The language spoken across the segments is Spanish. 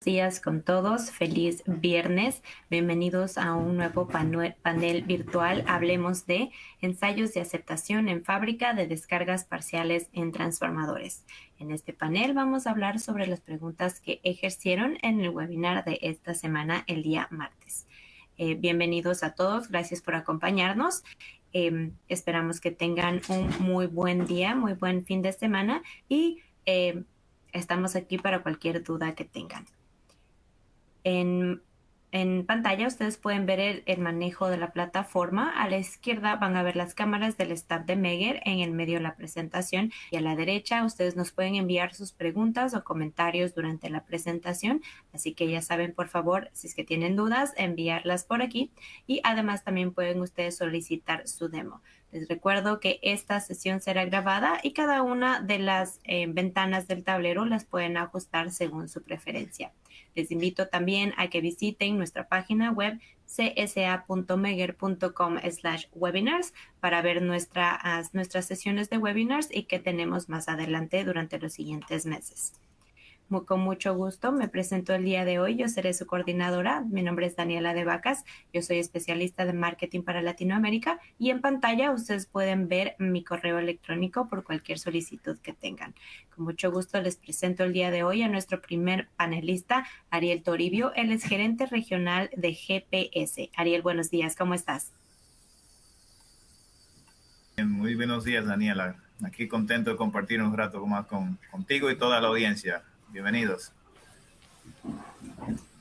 Días con todos, feliz viernes. Bienvenidos a un nuevo panel virtual. Hablemos de ensayos de aceptación en fábrica de descargas parciales en transformadores. En este panel vamos a hablar sobre las preguntas que ejercieron en el webinar de esta semana, el día martes. Bienvenidos a todos, gracias por acompañarnos. Esperamos que tengan un muy buen día, muy buen fin de semana y estamos aquí para cualquier duda que tengan. En pantalla ustedes pueden ver el manejo de la plataforma. A la izquierda van a ver las cámaras del staff de Megger, en el medio de la presentación, y a la derecha ustedes nos pueden enviar sus preguntas o comentarios durante la presentación, así que ya saben, por favor, si es que tienen dudas, enviarlas por aquí, y además también pueden ustedes solicitar su demo. Les recuerdo que esta sesión será grabada y cada una de las ventanas del tablero las pueden ajustar según su preferencia. Les invito también a que visiten nuestra página web csa.megger.com/webinars para ver nuestras sesiones de webinars y que tenemos más adelante durante los siguientes meses. Con mucho gusto me presento el día de hoy. Yo seré su coordinadora. Mi nombre es Daniela de Vacas. Yo soy especialista de marketing para Latinoamérica y en pantalla ustedes pueden ver mi correo electrónico por cualquier solicitud que tengan. Con mucho gusto les presento el día de hoy a nuestro primer panelista, Ariel Toribio. Él es gerente regional de GPS. Ariel, buenos días. ¿Cómo estás? Muy buenos días, Daniela. Aquí contento de compartir un rato más contigo y toda la audiencia. Bienvenidos.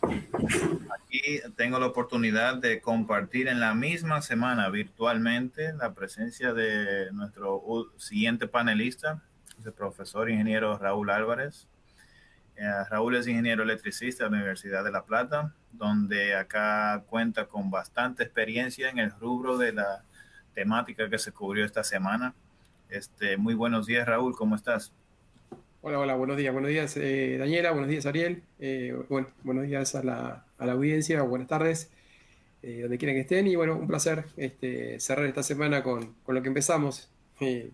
Aquí tengo la oportunidad de compartir en la misma semana virtualmente la presencia de nuestro siguiente panelista, el profesor ingeniero Raúl Álvarez. Raúl es ingeniero electricista de la Universidad de La Plata, donde acá cuenta con bastante experiencia en el rubro de la temática que se cubrió esta semana. Muy buenos días, Raúl, ¿cómo estás? Hola, buenos días, Daniela, buenos días, Ariel, buenos días a la audiencia, buenas tardes, donde quieran que estén, y bueno, un placer cerrar esta semana con lo que empezamos, que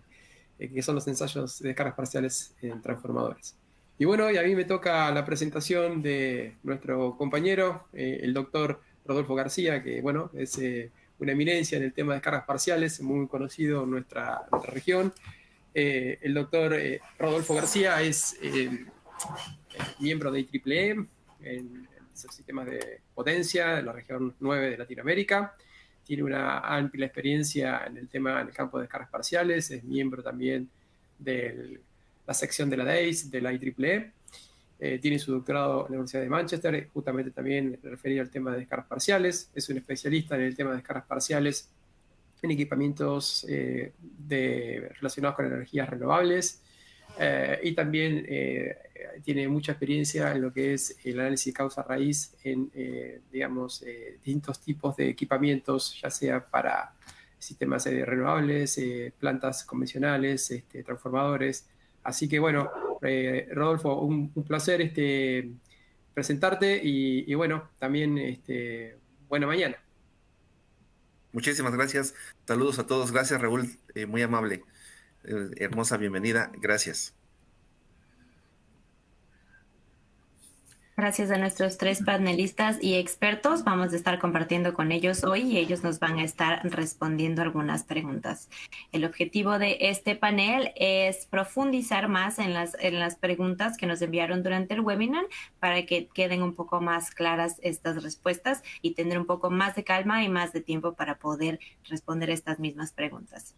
son los ensayos de descargas parciales en transformadores. Y bueno, y a mí me toca la presentación de nuestro compañero, el doctor Rodolfo García, que bueno, es una eminencia en el tema de descargas parciales, muy conocido en nuestra región. El doctor Rodolfo García es miembro de IEEE en los sistemas de potencia de la región 9 de Latinoamérica. Tiene una amplia experiencia en el campo de descargas parciales. Es miembro también de la sección de la DAIS, de la IEEE. Tiene su doctorado en la Universidad de Manchester, justamente también referido al tema de descargas parciales. Es un especialista en el tema de descargas parciales en equipamientos relacionados con energías renovables, y también tiene mucha experiencia en lo que es el análisis de causa raíz en, distintos tipos de equipamientos, ya sea para sistemas renovables, plantas convencionales, transformadores. Así que bueno, Rodolfo, un placer presentarte y bueno, también buena mañana. Muchísimas gracias. Saludos a todos. Gracias, Raúl. Muy amable. Hermosa bienvenida. Gracias. Gracias a nuestros tres panelistas y expertos. Vamos a estar compartiendo con ellos hoy y ellos nos van a estar respondiendo algunas preguntas. El objetivo de este panel es profundizar más en las preguntas que nos enviaron durante el webinar para que queden un poco más claras estas respuestas y tener un poco más de calma y más de tiempo para poder responder estas mismas preguntas.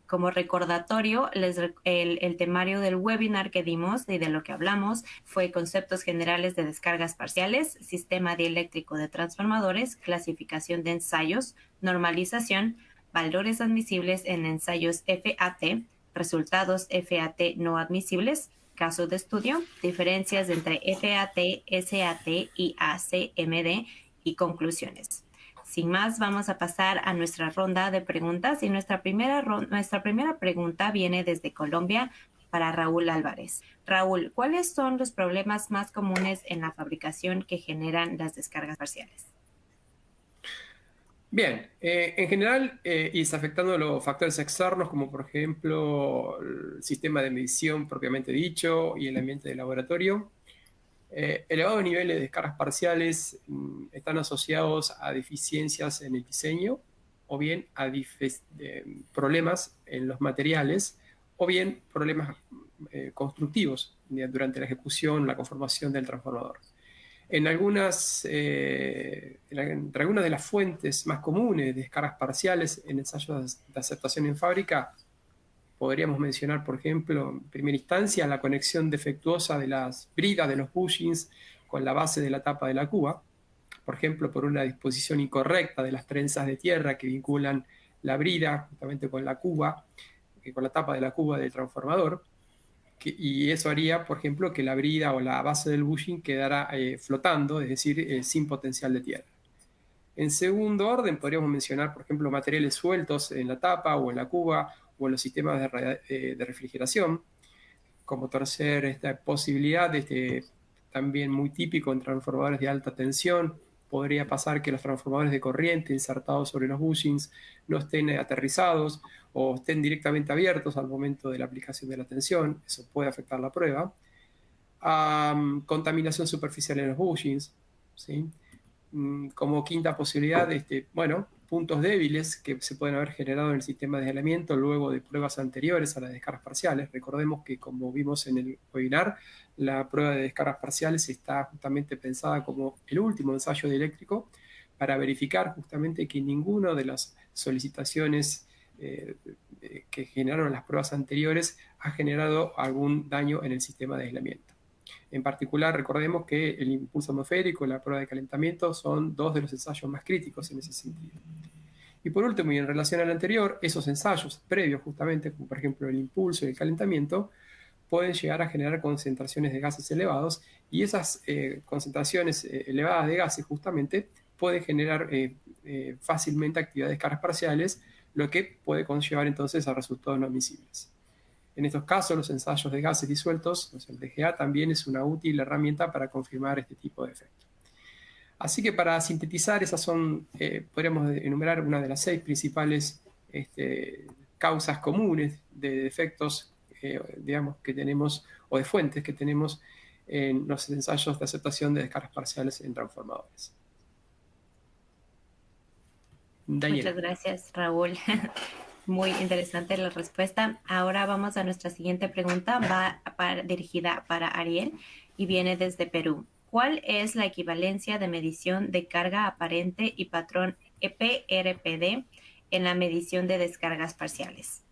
Como recordatorio, el temario del webinar que dimos y de lo que hablamos fue conceptos generales de descargas parciales, sistema dieléctrico de transformadores, clasificación de ensayos, normalización, valores admisibles en ensayos FAT, resultados FAT no admisibles, caso de estudio, diferencias entre FAT, SAT y ACMD y conclusiones. Sin más, vamos a pasar a nuestra ronda de preguntas y nuestra primera pregunta viene desde Colombia para Raúl Álvarez. Raúl, ¿cuáles son los problemas más comunes en la fabricación que generan las descargas parciales? Bien, en general, y está afectando los factores externos, como por ejemplo el sistema de medición propiamente dicho y el ambiente de laboratorio. Elevados niveles de descargas parciales están asociados a deficiencias en el diseño, o bien a problemas en los materiales, o bien problemas constructivos durante la ejecución, la conformación del transformador. Entre algunas de las fuentes más comunes de descargas parciales en ensayos de aceptación en fábrica, podríamos mencionar, por ejemplo, en primera instancia, la conexión defectuosa de las bridas de los bushings con la base de la tapa de la cuba, por ejemplo, por una disposición incorrecta de las trenzas de tierra que vinculan la brida justamente con la cuba, con la tapa de la cuba del transformador, y eso haría, por ejemplo, que la brida o la base del bushing quedara flotando, es decir, sin potencial de tierra. En segundo orden, podríamos mencionar, por ejemplo, materiales sueltos en la tapa o en la cuba o en los sistemas de refrigeración. Como tercer posibilidad, también muy típico en transformadores de alta tensión, podría pasar que los transformadores de corriente insertados sobre los bushings no estén aterrizados o estén directamente abiertos al momento de la aplicación de la tensión. Eso puede afectar la prueba. Contaminación superficial en los bushings, ¿sí? Como quinta posibilidad, puntos débiles que se pueden haber generado en el sistema de aislamiento luego de pruebas anteriores a las descargas parciales. Recordemos que, como vimos en el webinar, la prueba de descargas parciales está justamente pensada como el último ensayo dieléctrico para verificar justamente que ninguna de las solicitaciones que generaron las pruebas anteriores ha generado algún daño en el sistema de aislamiento. En particular, recordemos que el impulso atmosférico y la prueba de calentamiento son dos de los ensayos más críticos en ese sentido. Y por último, y en relación al anterior, esos ensayos previos justamente, como por ejemplo el impulso y el calentamiento, pueden llegar a generar concentraciones de gases elevados, y esas concentraciones elevadas de gases justamente pueden generar fácilmente actividades de descargas parciales, lo que puede conllevar entonces a resultados no admisibles. En estos casos, los ensayos de gases disueltos, o sea, el DGA, también es una útil herramienta para confirmar este tipo de efectos. Así que, para sintetizar, esas son, podríamos enumerar una de las 6 principales causas comunes de defectos, digamos, que tenemos, o de fuentes que tenemos en los ensayos de aceptación de descargas parciales en transformadores. Daniela. Muchas gracias, Raúl. Muy interesante la respuesta. Ahora vamos a nuestra siguiente pregunta. Dirigida para Ariel y viene desde Perú. ¿Cuál es la equivalencia de medición de carga aparente y patrón EPRPD en la medición de descargas parciales?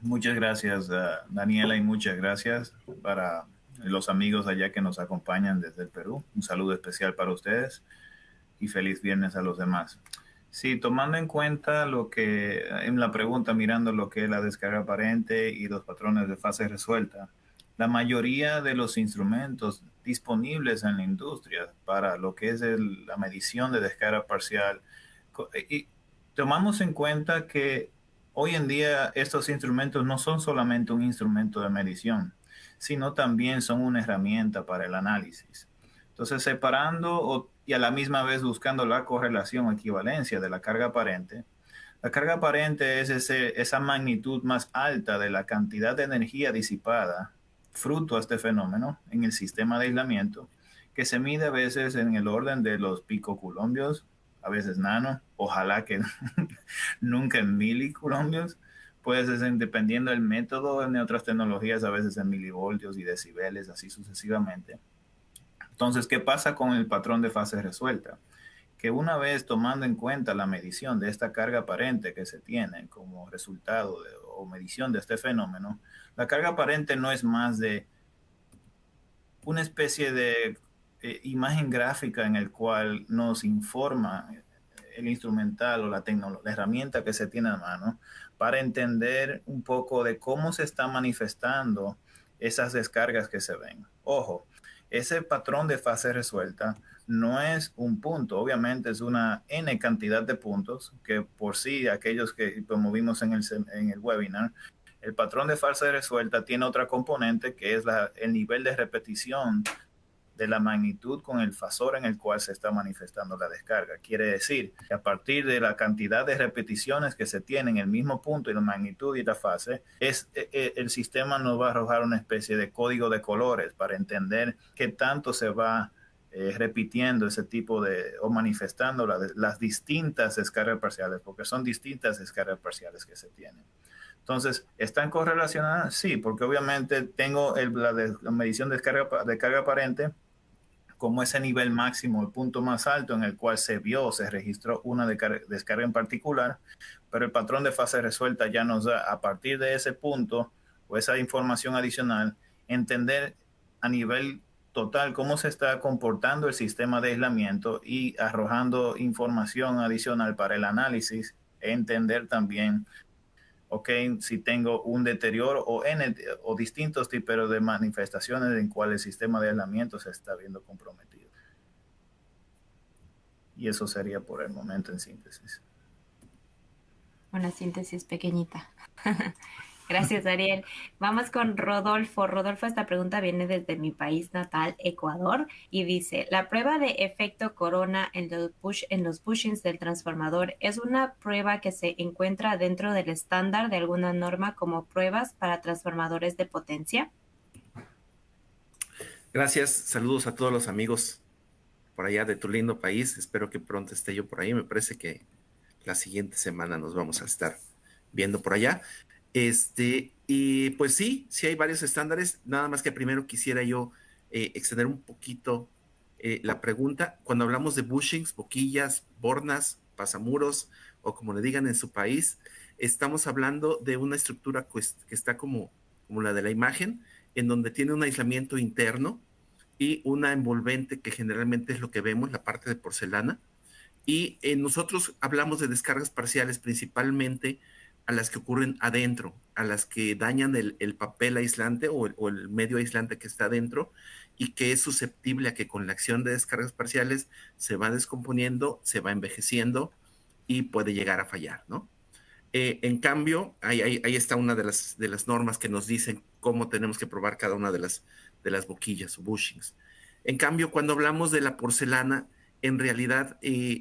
Muchas gracias, Daniela, y muchas gracias para los amigos allá que nos acompañan desde el Perú. Un saludo especial para ustedes y feliz viernes a los demás. Sí, tomando en cuenta lo que en la pregunta, mirando lo que es la descarga aparente y los patrones de fase resuelta, la mayoría de los instrumentos disponibles en la industria para lo que es la medición de descarga parcial, y tomamos en cuenta que hoy en día estos instrumentos no son solamente un instrumento de medición, sino también son una herramienta para el análisis. Entonces, separando y a la misma vez buscando la correlación o equivalencia de la carga aparente. La carga aparente es esa magnitud más alta de la cantidad de energía disipada fruto a este fenómeno en el sistema de aislamiento, que se mide a veces en el orden de los picoculombios, a veces nano, ojalá que nunca en miliculombios, pues dependiendo del método, en otras tecnologías a veces en milivoltios y decibeles, así sucesivamente. Entonces, ¿qué pasa con el patrón de fase resuelta? Que una vez tomando en cuenta la medición de esta carga aparente que se tiene como resultado o medición de este fenómeno, la carga aparente no es más de una especie de imagen gráfica en el cual nos informa el instrumental o la herramienta que se tiene a mano para entender un poco de cómo se están manifestando esas descargas que se ven. Ojo, ese patrón de fase resuelta no es un punto, obviamente es una N cantidad de puntos que por sí, aquellos que promovimos en el webinar, el patrón de fase resuelta tiene otra componente que es el nivel de repetición de la magnitud con el fasor en el cual se está manifestando la descarga. Quiere decir que a partir de la cantidad de repeticiones que se tienen en el mismo punto y la magnitud y la fase, el sistema nos va a arrojar una especie de código de colores para entender qué tanto se va repitiendo ese tipo de, o manifestando las distintas descargas parciales, porque son distintas descargas parciales que se tienen. Entonces, ¿están correlacionadas? Sí, porque obviamente tengo la medición de carga aparente como ese nivel máximo, el punto más alto en el cual se registró una descarga en particular, pero el patrón de fase resuelta ya nos da, a partir de ese punto o esa información adicional, entender a nivel total cómo se está comportando el sistema de aislamiento y arrojando información adicional para el análisis, entender también si tengo un deterioro o distintos tipos de manifestaciones en cuales el sistema de aislamiento se está viendo comprometido. Y eso sería por el momento en síntesis. Una síntesis pequeñita. Gracias, Ariel. Vamos con Rodolfo. Rodolfo, esta pregunta viene desde mi país natal, Ecuador, y dice, ¿la prueba de efecto corona en los bushings del transformador es una prueba que se encuentra dentro del estándar de alguna norma como pruebas para transformadores de potencia? Gracias. Saludos a todos los amigos por allá de tu lindo país. Espero que pronto esté yo por ahí. Me parece que la siguiente semana nos vamos a estar viendo por allá. Y pues sí hay varios estándares, nada más que primero quisiera yo extender un poquito la pregunta. Cuando hablamos de bushings, boquillas, bornas, pasamuros, o como le digan en su país, estamos hablando de una estructura que está como la de la imagen, en donde tiene un aislamiento interno y una envolvente que generalmente es lo que vemos, la parte de porcelana. Y nosotros hablamos de descargas parciales principalmente a las que ocurren adentro, a las que dañan el papel aislante o el medio aislante que está adentro y que es susceptible a que con la acción de descargas parciales se va descomponiendo, se va envejeciendo y puede llegar a fallar, ¿no? En cambio, ahí está una de las normas que nos dicen cómo tenemos que probar cada una de las boquillas o bushings. En cambio, cuando hablamos de la porcelana, en realidad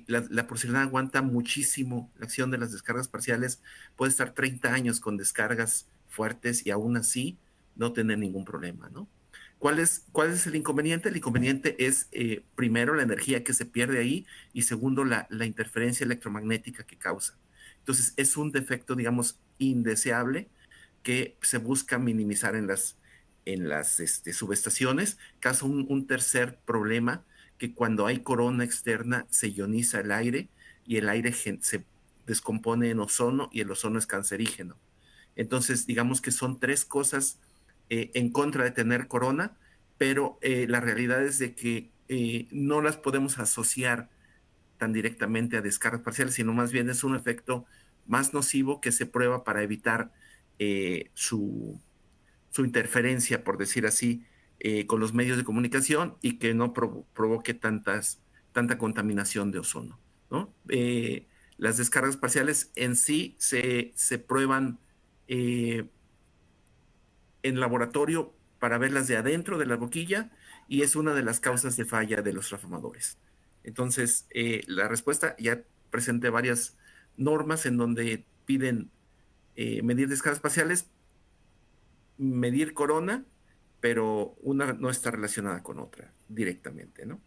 la porcelana aguanta muchísimo la acción de las descargas parciales, puede estar 30 años con descargas fuertes y aún así no tener ningún problema, ¿no? ¿Cuál es el inconveniente? El inconveniente es primero la energía que se pierde ahí y segundo la interferencia electromagnética que causa. Entonces es un defecto, digamos, indeseable que se busca minimizar en las subestaciones. Causa un tercer problema, que cuando hay corona externa se ioniza el aire y el aire se descompone en ozono y el ozono es cancerígeno. Entonces, digamos que son tres cosas en contra de tener corona, pero la realidad es de que no las podemos asociar tan directamente a descargas parciales, sino más bien es un efecto más nocivo que se prueba para evitar su interferencia, por decir así, con los medios de comunicación y que no provoque tanta contaminación de ozono, ¿no? Las descargas parciales en sí se prueban en laboratorio para verlas de adentro de la boquilla y es una de las causas de falla de los transformadores. Entonces, la respuesta, ya presenté varias normas en donde piden medir descargas parciales, medir corona, pero una no está relacionada con otra directamente, ¿no?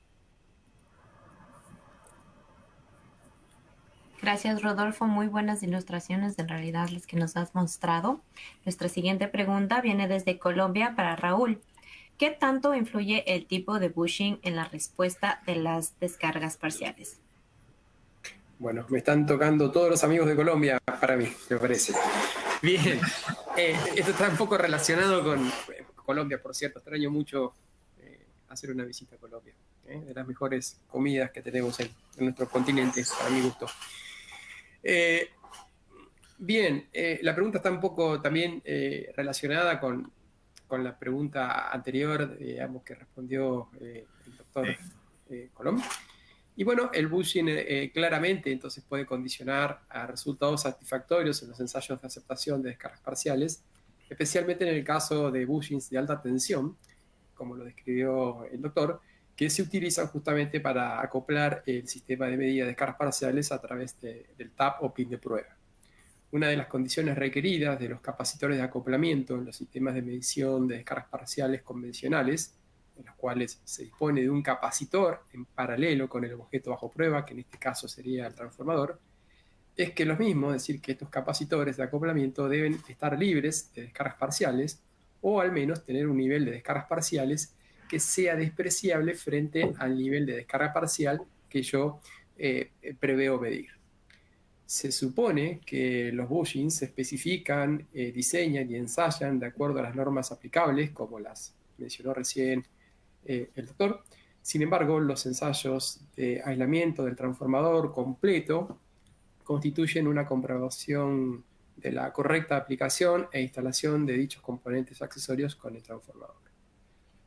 Gracias, Rodolfo. Muy buenas ilustraciones, en realidad, las que nos has mostrado. Nuestra siguiente pregunta viene desde Colombia para Raúl. ¿Qué tanto influye el tipo de bushing en la respuesta de las descargas parciales? Bueno, me están tocando todos los amigos de Colombia para mí, me parece. Bien, esto está un poco relacionado con Colombia, por cierto. Extraño mucho hacer una visita a Colombia. De las mejores comidas que tenemos en nuestro continente, para mi gusto. Bien, la pregunta está un poco también relacionada con la pregunta anterior, digamos, que respondió el doctor Colom. Y bueno, el bushing claramente entonces puede condicionar a resultados satisfactorios en los ensayos de aceptación de descargas parciales, especialmente en el caso de bushings de alta tensión, como lo describió el doctor, que se utilizan justamente para acoplar el sistema de medida de descargas parciales a través del TAP o pin de prueba. Una de las condiciones requeridas de los capacitores de acoplamiento en los sistemas de medición de descargas parciales convencionales, en los cuales se dispone de un capacitor en paralelo con el objeto bajo prueba, que en este caso sería el transformador, es que los mismos, es decir, que estos capacitores de acoplamiento deben estar libres de descargas parciales o al menos tener un nivel de descargas parciales que sea despreciable frente al nivel de descarga parcial que yo preveo medir. Se supone que los bushings se especifican, diseñan y ensayan de acuerdo a las normas aplicables, como las mencionó recién el doctor. Sin embargo, los ensayos de aislamiento del transformador completo constituyen una comprobación de la correcta aplicación e instalación de dichos componentes accesorios con el transformador.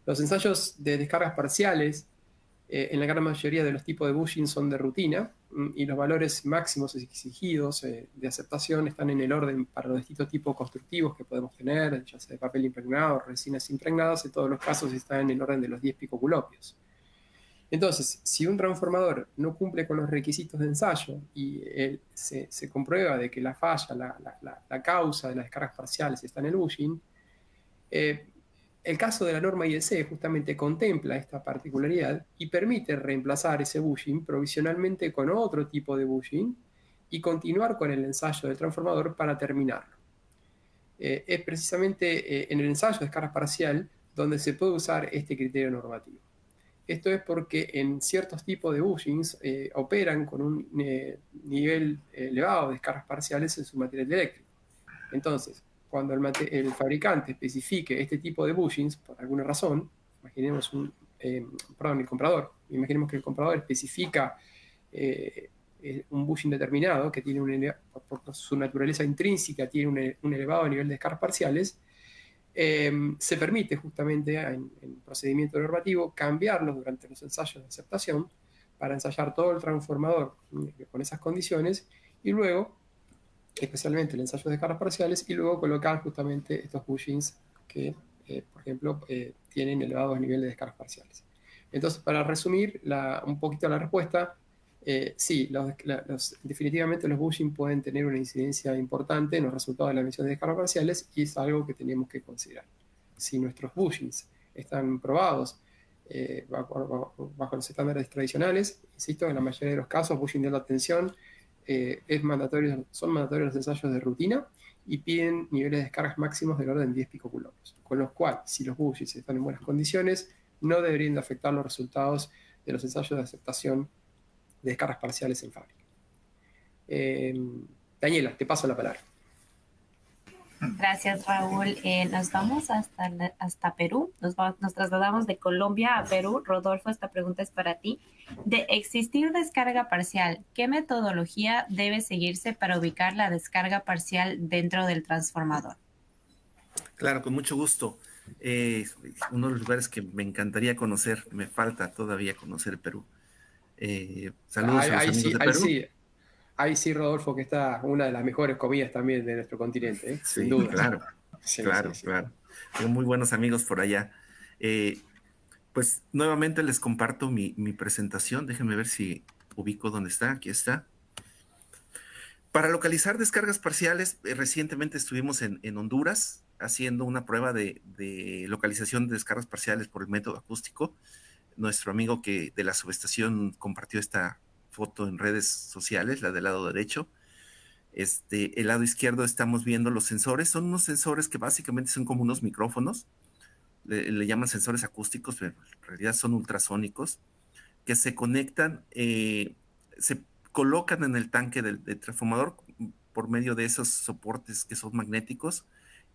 Los ensayos de descargas parciales en la gran mayoría de los tipos de bushing son de rutina y los valores máximos exigidos de aceptación están en el orden para los distintos tipos constructivos que podemos tener, ya sea de papel impregnado, resinas impregnadas, en todos los casos está en el orden de los 10 picoculopios. Entonces, si un transformador no cumple con los requisitos de ensayo y se comprueba de que la falla, la causa de las descargas parciales está en el bushing, el caso de la norma IEC justamente contempla esta particularidad y permite reemplazar ese bushing provisionalmente con otro tipo de bushing y continuar con el ensayo del transformador para terminarlo. Es precisamente en el ensayo de descarga parcial donde se puede usar este criterio normativo. Esto es porque en ciertos tipos de bushings operan con un nivel elevado de descargas parciales en su material eléctrico. Entonces, cuando el fabricante especifique este tipo de bushings, por alguna razón, imaginemos el comprador, imaginemos que el comprador especifica un bushing determinado que tiene por su naturaleza intrínseca tiene un elevado nivel de descargas parciales, se permite justamente en procedimiento normativo cambiarlos durante los ensayos de aceptación para ensayar todo el transformador con esas condiciones y luego, especialmente el ensayo de descargas parciales, y luego colocar justamente estos bushings que, por ejemplo, tienen elevados niveles de descargas parciales. Entonces, para resumir un poquito la respuesta, sí, definitivamente los bushings pueden tener una incidencia importante en los resultados de la emisión de descargas parciales y es algo que tenemos que considerar. Si nuestros bushings están probados bajo los estándares tradicionales, insisto, en la mayoría de los casos, bushing de alta tensión son mandatorios los ensayos de rutina y piden niveles de descargas máximos del orden de 10 picoculombos, con lo cual, si los bushings están en buenas condiciones, no deberían de afectar los resultados de los ensayos de aceptación de descargas parciales en fábrica. Daniela, te paso la palabra. Gracias, Raúl. Nos vamos hasta Perú. Nos trasladamos de Colombia a Perú. Rodolfo, esta pregunta es para ti. De existir descarga parcial, ¿qué metodología debe seguirse para ubicar la descarga parcial dentro del transformador? Claro, con mucho gusto. Uno de los lugares que me encantaría conocer, me falta todavía conocer Perú. Saludos a los amigos de Perú. Ahí sí, Rodolfo, que está una de las mejores comidas también de nuestro continente, ¿eh? Sí, sin duda. claro, sí. Claro. Tengo muy buenos amigos por allá. Pues nuevamente les comparto mi presentación. Déjenme ver si ubico dónde está. Aquí está. Para localizar descargas parciales, recientemente estuvimos en Honduras haciendo una prueba de localización de descargas parciales por el método acústico. Nuestro amigo de la subestación compartió esta foto en redes sociales, la del lado derecho. El lado izquierdo estamos viendo los sensores. Son unos sensores que básicamente son como unos micrófonos. Le llaman sensores acústicos, pero en realidad son ultrasónicos, que se conectan, se colocan en el tanque del transformador por medio de esos soportes que son magnéticos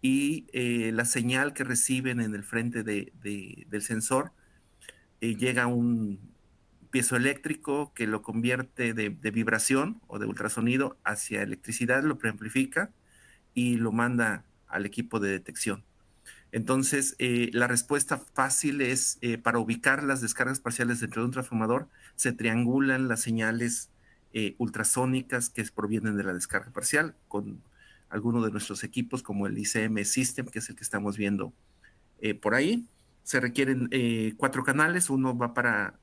y la señal que reciben en el frente del sensor llega a un piezoeléctrico que lo convierte de vibración o de ultrasonido hacia electricidad, lo preamplifica y lo manda al equipo de detección. Entonces, la respuesta fácil es, para ubicar las descargas parciales dentro de un transformador, se triangulan las señales ultrasónicas que provienen de la descarga parcial con alguno de nuestros equipos, como el ICM System, que es el que estamos viendo por ahí. Se requieren 4 canales, uno va para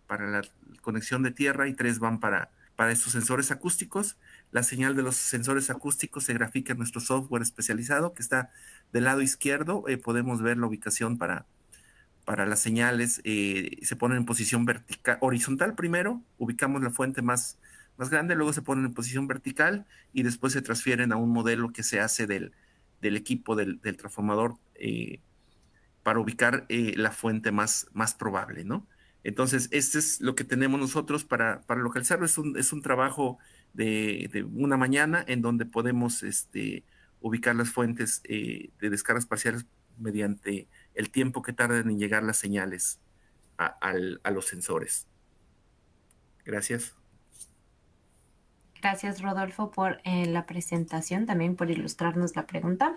la conexión de tierra y 3 van para estos sensores acústicos. La señal de los sensores acústicos se grafica en nuestro software especializado que está del lado izquierdo. Podemos ver la ubicación para las señales. Se ponen en posición vertical, horizontal primero, ubicamos la fuente más grande, luego se ponen en posición vertical y después se transfieren a un modelo que se hace del equipo del transformador para ubicar la fuente más probable, ¿no? Entonces, este es lo que tenemos nosotros para localizarlo. Es un trabajo de una mañana en donde podemos ubicar las fuentes de descargas parciales mediante el tiempo que tardan en llegar las señales a los sensores. Gracias. Gracias, Rodolfo, por la presentación, también por ilustrarnos la pregunta.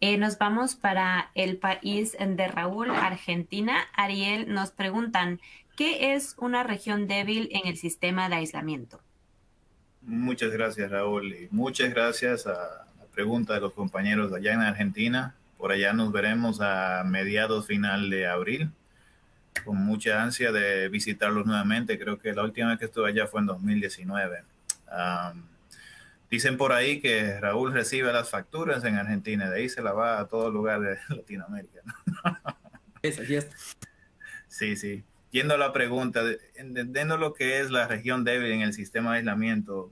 Nos vamos para el país de Raúl, Argentina. Ariel, nos preguntan, ¿qué es una región débil en el sistema de aislamiento? Muchas gracias, Raúl, y muchas gracias a la pregunta de los compañeros allá en Argentina. Por allá nos veremos a mediados final de abril, con mucha ansia de visitarlos nuevamente. Creo que la última vez que estuve allá fue en 2019. Dicen por ahí que Raúl recibe las facturas en Argentina, de ahí se la va a todo lugar de Latinoamérica, ¿no? Así es. Sí, sí. Yendo a la pregunta, entendiendo lo que es la región débil en el sistema de aislamiento,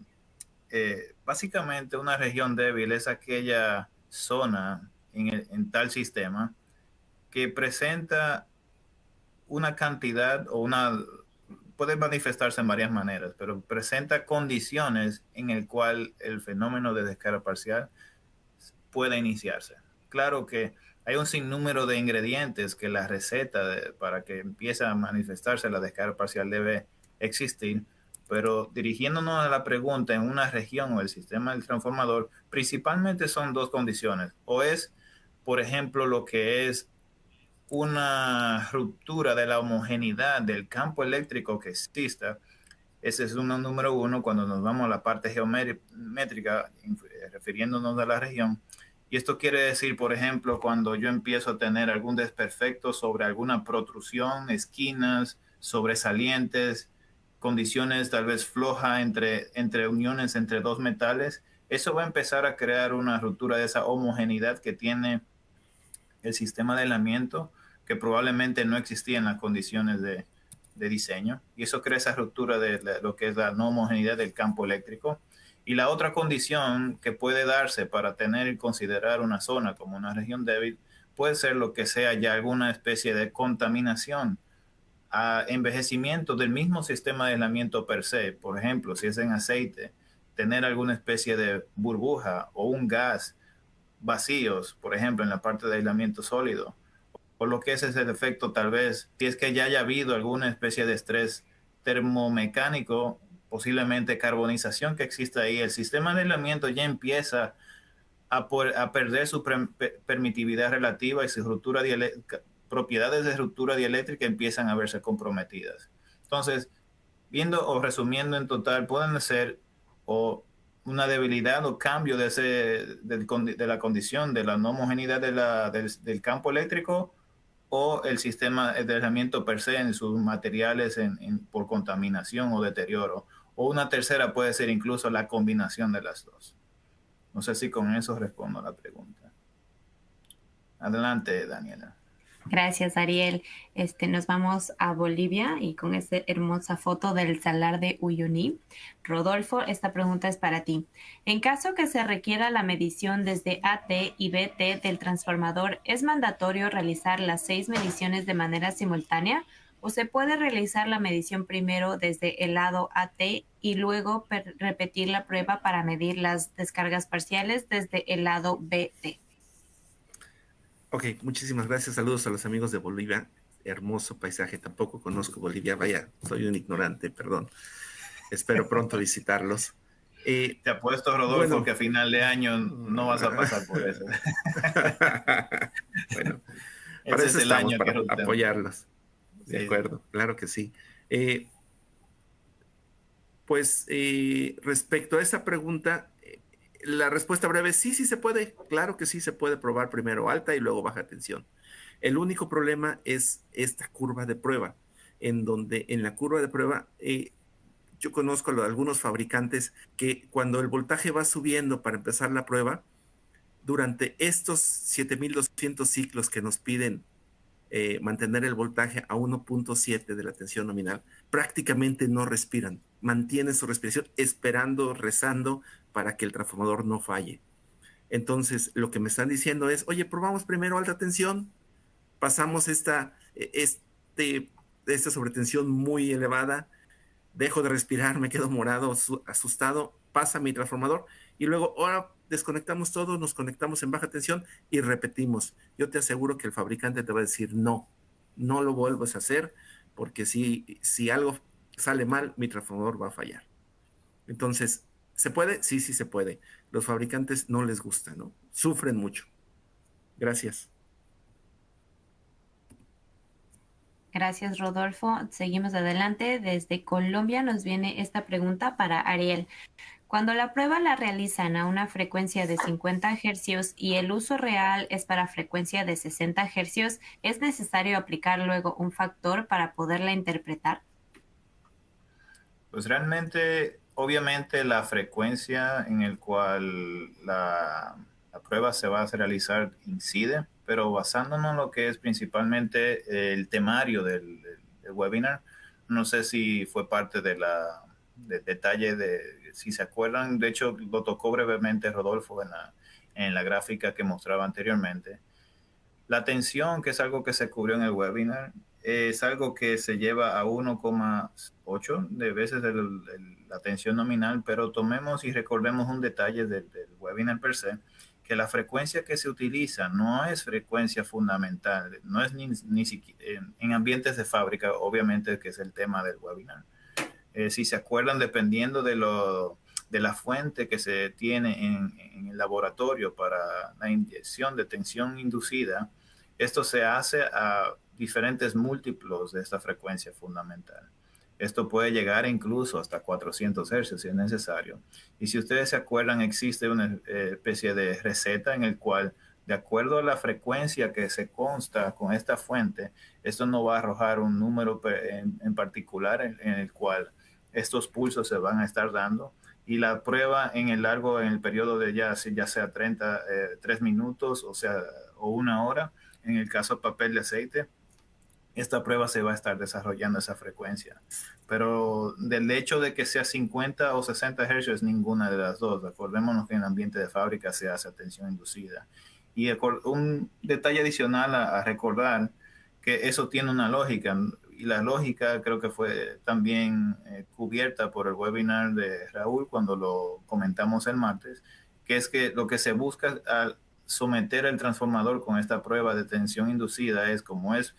básicamente una región débil es aquella zona en tal sistema que presenta una cantidad puede manifestarse en varias maneras, pero presenta condiciones en el cual el fenómeno de descarga parcial puede iniciarse. Claro que hay un sinnúmero de ingredientes que la receta para que empiece a manifestarse la descarga parcial debe existir, pero dirigiéndonos a la pregunta en una región o el sistema del transformador, principalmente son 2 condiciones. O es, por ejemplo, lo que es una ruptura de la homogeneidad del campo eléctrico que exista. Ese es un número 1 cuando nos vamos a la parte geométrica, refiriéndonos a la región. Y esto quiere decir, por ejemplo, cuando yo empiezo a tener algún desperfecto sobre alguna protrusión, esquinas, sobresalientes, condiciones tal vez flojas entre uniones entre 2 metales, eso va a empezar a crear una ruptura de esa homogeneidad que tiene el sistema de aislamiento, que probablemente no existía en las condiciones de diseño, y eso crea esa ruptura de lo que es la no homogeneidad del campo eléctrico. Y la otra condición que puede darse para tener y considerar una zona como una región débil puede ser lo que sea ya alguna especie de contaminación, a envejecimiento del mismo sistema de aislamiento per se. Por ejemplo, si es en aceite, tener alguna especie de burbuja o un gas vacíos, por ejemplo, en la parte de aislamiento sólido, o lo que es el efecto tal vez, si es que ya haya habido alguna especie de estrés termomecánico, posiblemente carbonización que exista ahí, el sistema de aislamiento ya empieza a perder su permitividad relativa y su ruptura propiedades de ruptura dieléctrica empiezan a verse comprometidas. Entonces, viendo o resumiendo en total, pueden ser o una debilidad o cambio de la condición de la no homogeneidad del campo eléctrico, o el sistema de aislamiento per se en sus materiales por contaminación o deterioro. O una tercera puede ser incluso la combinación de las dos. No sé si con eso respondo a la pregunta. Adelante, Daniela. Gracias, Ariel. Nos vamos a Bolivia y con esta hermosa foto del Salar de Uyuni. Rodolfo, esta pregunta es para ti. En caso que se requiera la medición desde AT y BT del transformador, ¿es mandatorio realizar las 6 mediciones de manera simultánea o se puede realizar la medición primero desde el lado AT y luego repetir la prueba para medir las descargas parciales desde el lado BT? Ok, muchísimas gracias. Saludos a los amigos de Bolivia. Hermoso paisaje. Tampoco conozco Bolivia. Vaya, soy un ignorante, perdón. Espero pronto visitarlos. Te apuesto, Rodolfo, que a final de año no vas a pasar por eso. Bueno, para eso estamos, para apoyarlos. De acuerdo, claro que sí. Respecto a esa pregunta, la respuesta breve es sí, sí se puede. Claro que sí se puede probar primero alta y luego baja tensión. El único problema es esta curva de prueba, en donde en la curva de prueba yo conozco a algunos fabricantes que cuando el voltaje va subiendo para empezar la prueba, durante estos 7200 ciclos que nos piden mantener el voltaje a 1.7 de la tensión nominal, prácticamente no respiran, mantienen su respiración esperando, rezando para que el transformador no falle. Entonces, lo que me están diciendo es, oye, probamos primero alta tensión, pasamos esta sobretensión muy elevada, dejo de respirar, me quedo morado, asustado, pasa mi transformador y luego ahora desconectamos todo, nos conectamos en baja tensión y repetimos. Yo te aseguro que el fabricante te va a decir no lo vuelvas a hacer porque si algo sale mal, mi transformador va a fallar. Entonces, ¿se puede? Sí, sí se puede. Los fabricantes no les gusta, ¿no? Sufren mucho. Gracias. Gracias, Rodolfo. Seguimos adelante. Desde Colombia nos viene esta pregunta para Ariel. Cuando la prueba la realizan a una frecuencia de 50 hercios y el uso real es para frecuencia de 60 hercios, ¿es necesario aplicar luego un factor para poderla interpretar? Pues realmente, obviamente, la frecuencia en el cual la prueba se va a realizar incide, pero basándonos en lo que es principalmente el temario del webinar, no sé si fue parte del detalle si se acuerdan, de hecho lo tocó brevemente Rodolfo en la gráfica que mostraba anteriormente. La tensión, que es algo que se cubrió en el webinar, es algo que se lleva a 1,8 de veces la tensión nominal, pero tomemos y recordemos un detalle del webinar per se, que la frecuencia que se utiliza no es frecuencia fundamental, no es ni siquiera en ambientes de fábrica, obviamente, que es el tema del webinar. Si se acuerdan, dependiendo de la fuente que se tiene en el laboratorio para la inyección de tensión inducida, esto se hace a diferentes múltiplos de esta frecuencia fundamental. Esto puede llegar incluso hasta 400 hercios si es necesario. Y si ustedes se acuerdan, existe una especie de receta en el cual, de acuerdo a la frecuencia que se consta con esta fuente, esto no va a arrojar un número en particular en el cual estos pulsos se van a estar dando. Y la prueba en el periodo de ya sea 3 minutos, o 1 hora, en el caso de papel de aceite, esta prueba se va a estar desarrollando esa frecuencia. Pero del hecho de que sea 50 o 60 hercios es ninguna de las dos. Acordémonos que en el ambiente de fábrica se hace tensión inducida. Y un detalle adicional a recordar, que eso tiene una lógica, y la lógica creo que fue también cubierta por el webinar de Raúl cuando lo comentamos el martes, que es que lo que se busca al someter el transformador con esta prueba de tensión inducida es como es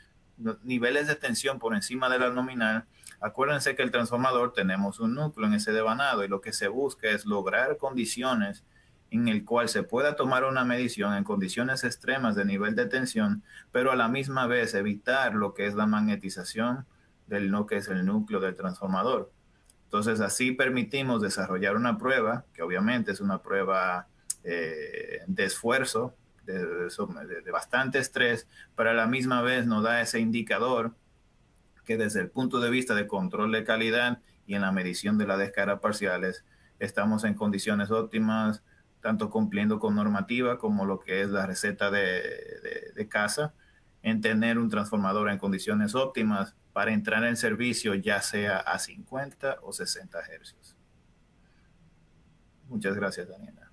niveles de tensión por encima de la nominal. Acuérdense que el transformador tenemos un núcleo en ese devanado y lo que se busca es lograr condiciones en el cual se pueda tomar una medición en condiciones extremas de nivel de tensión, pero a la misma vez evitar lo que es la magnetización lo que es el núcleo del transformador. Entonces así permitimos desarrollar una prueba, que obviamente es una prueba de esfuerzo, de bastante estrés, pero a la misma vez nos da ese indicador que desde el punto de vista de control de calidad y en la medición de las descargas parciales estamos en condiciones óptimas, tanto cumpliendo con normativa como lo que es la receta de casa, en tener un transformador en condiciones óptimas para entrar en servicio ya sea a 50 o 60 hercios. Muchas gracias, Daniela.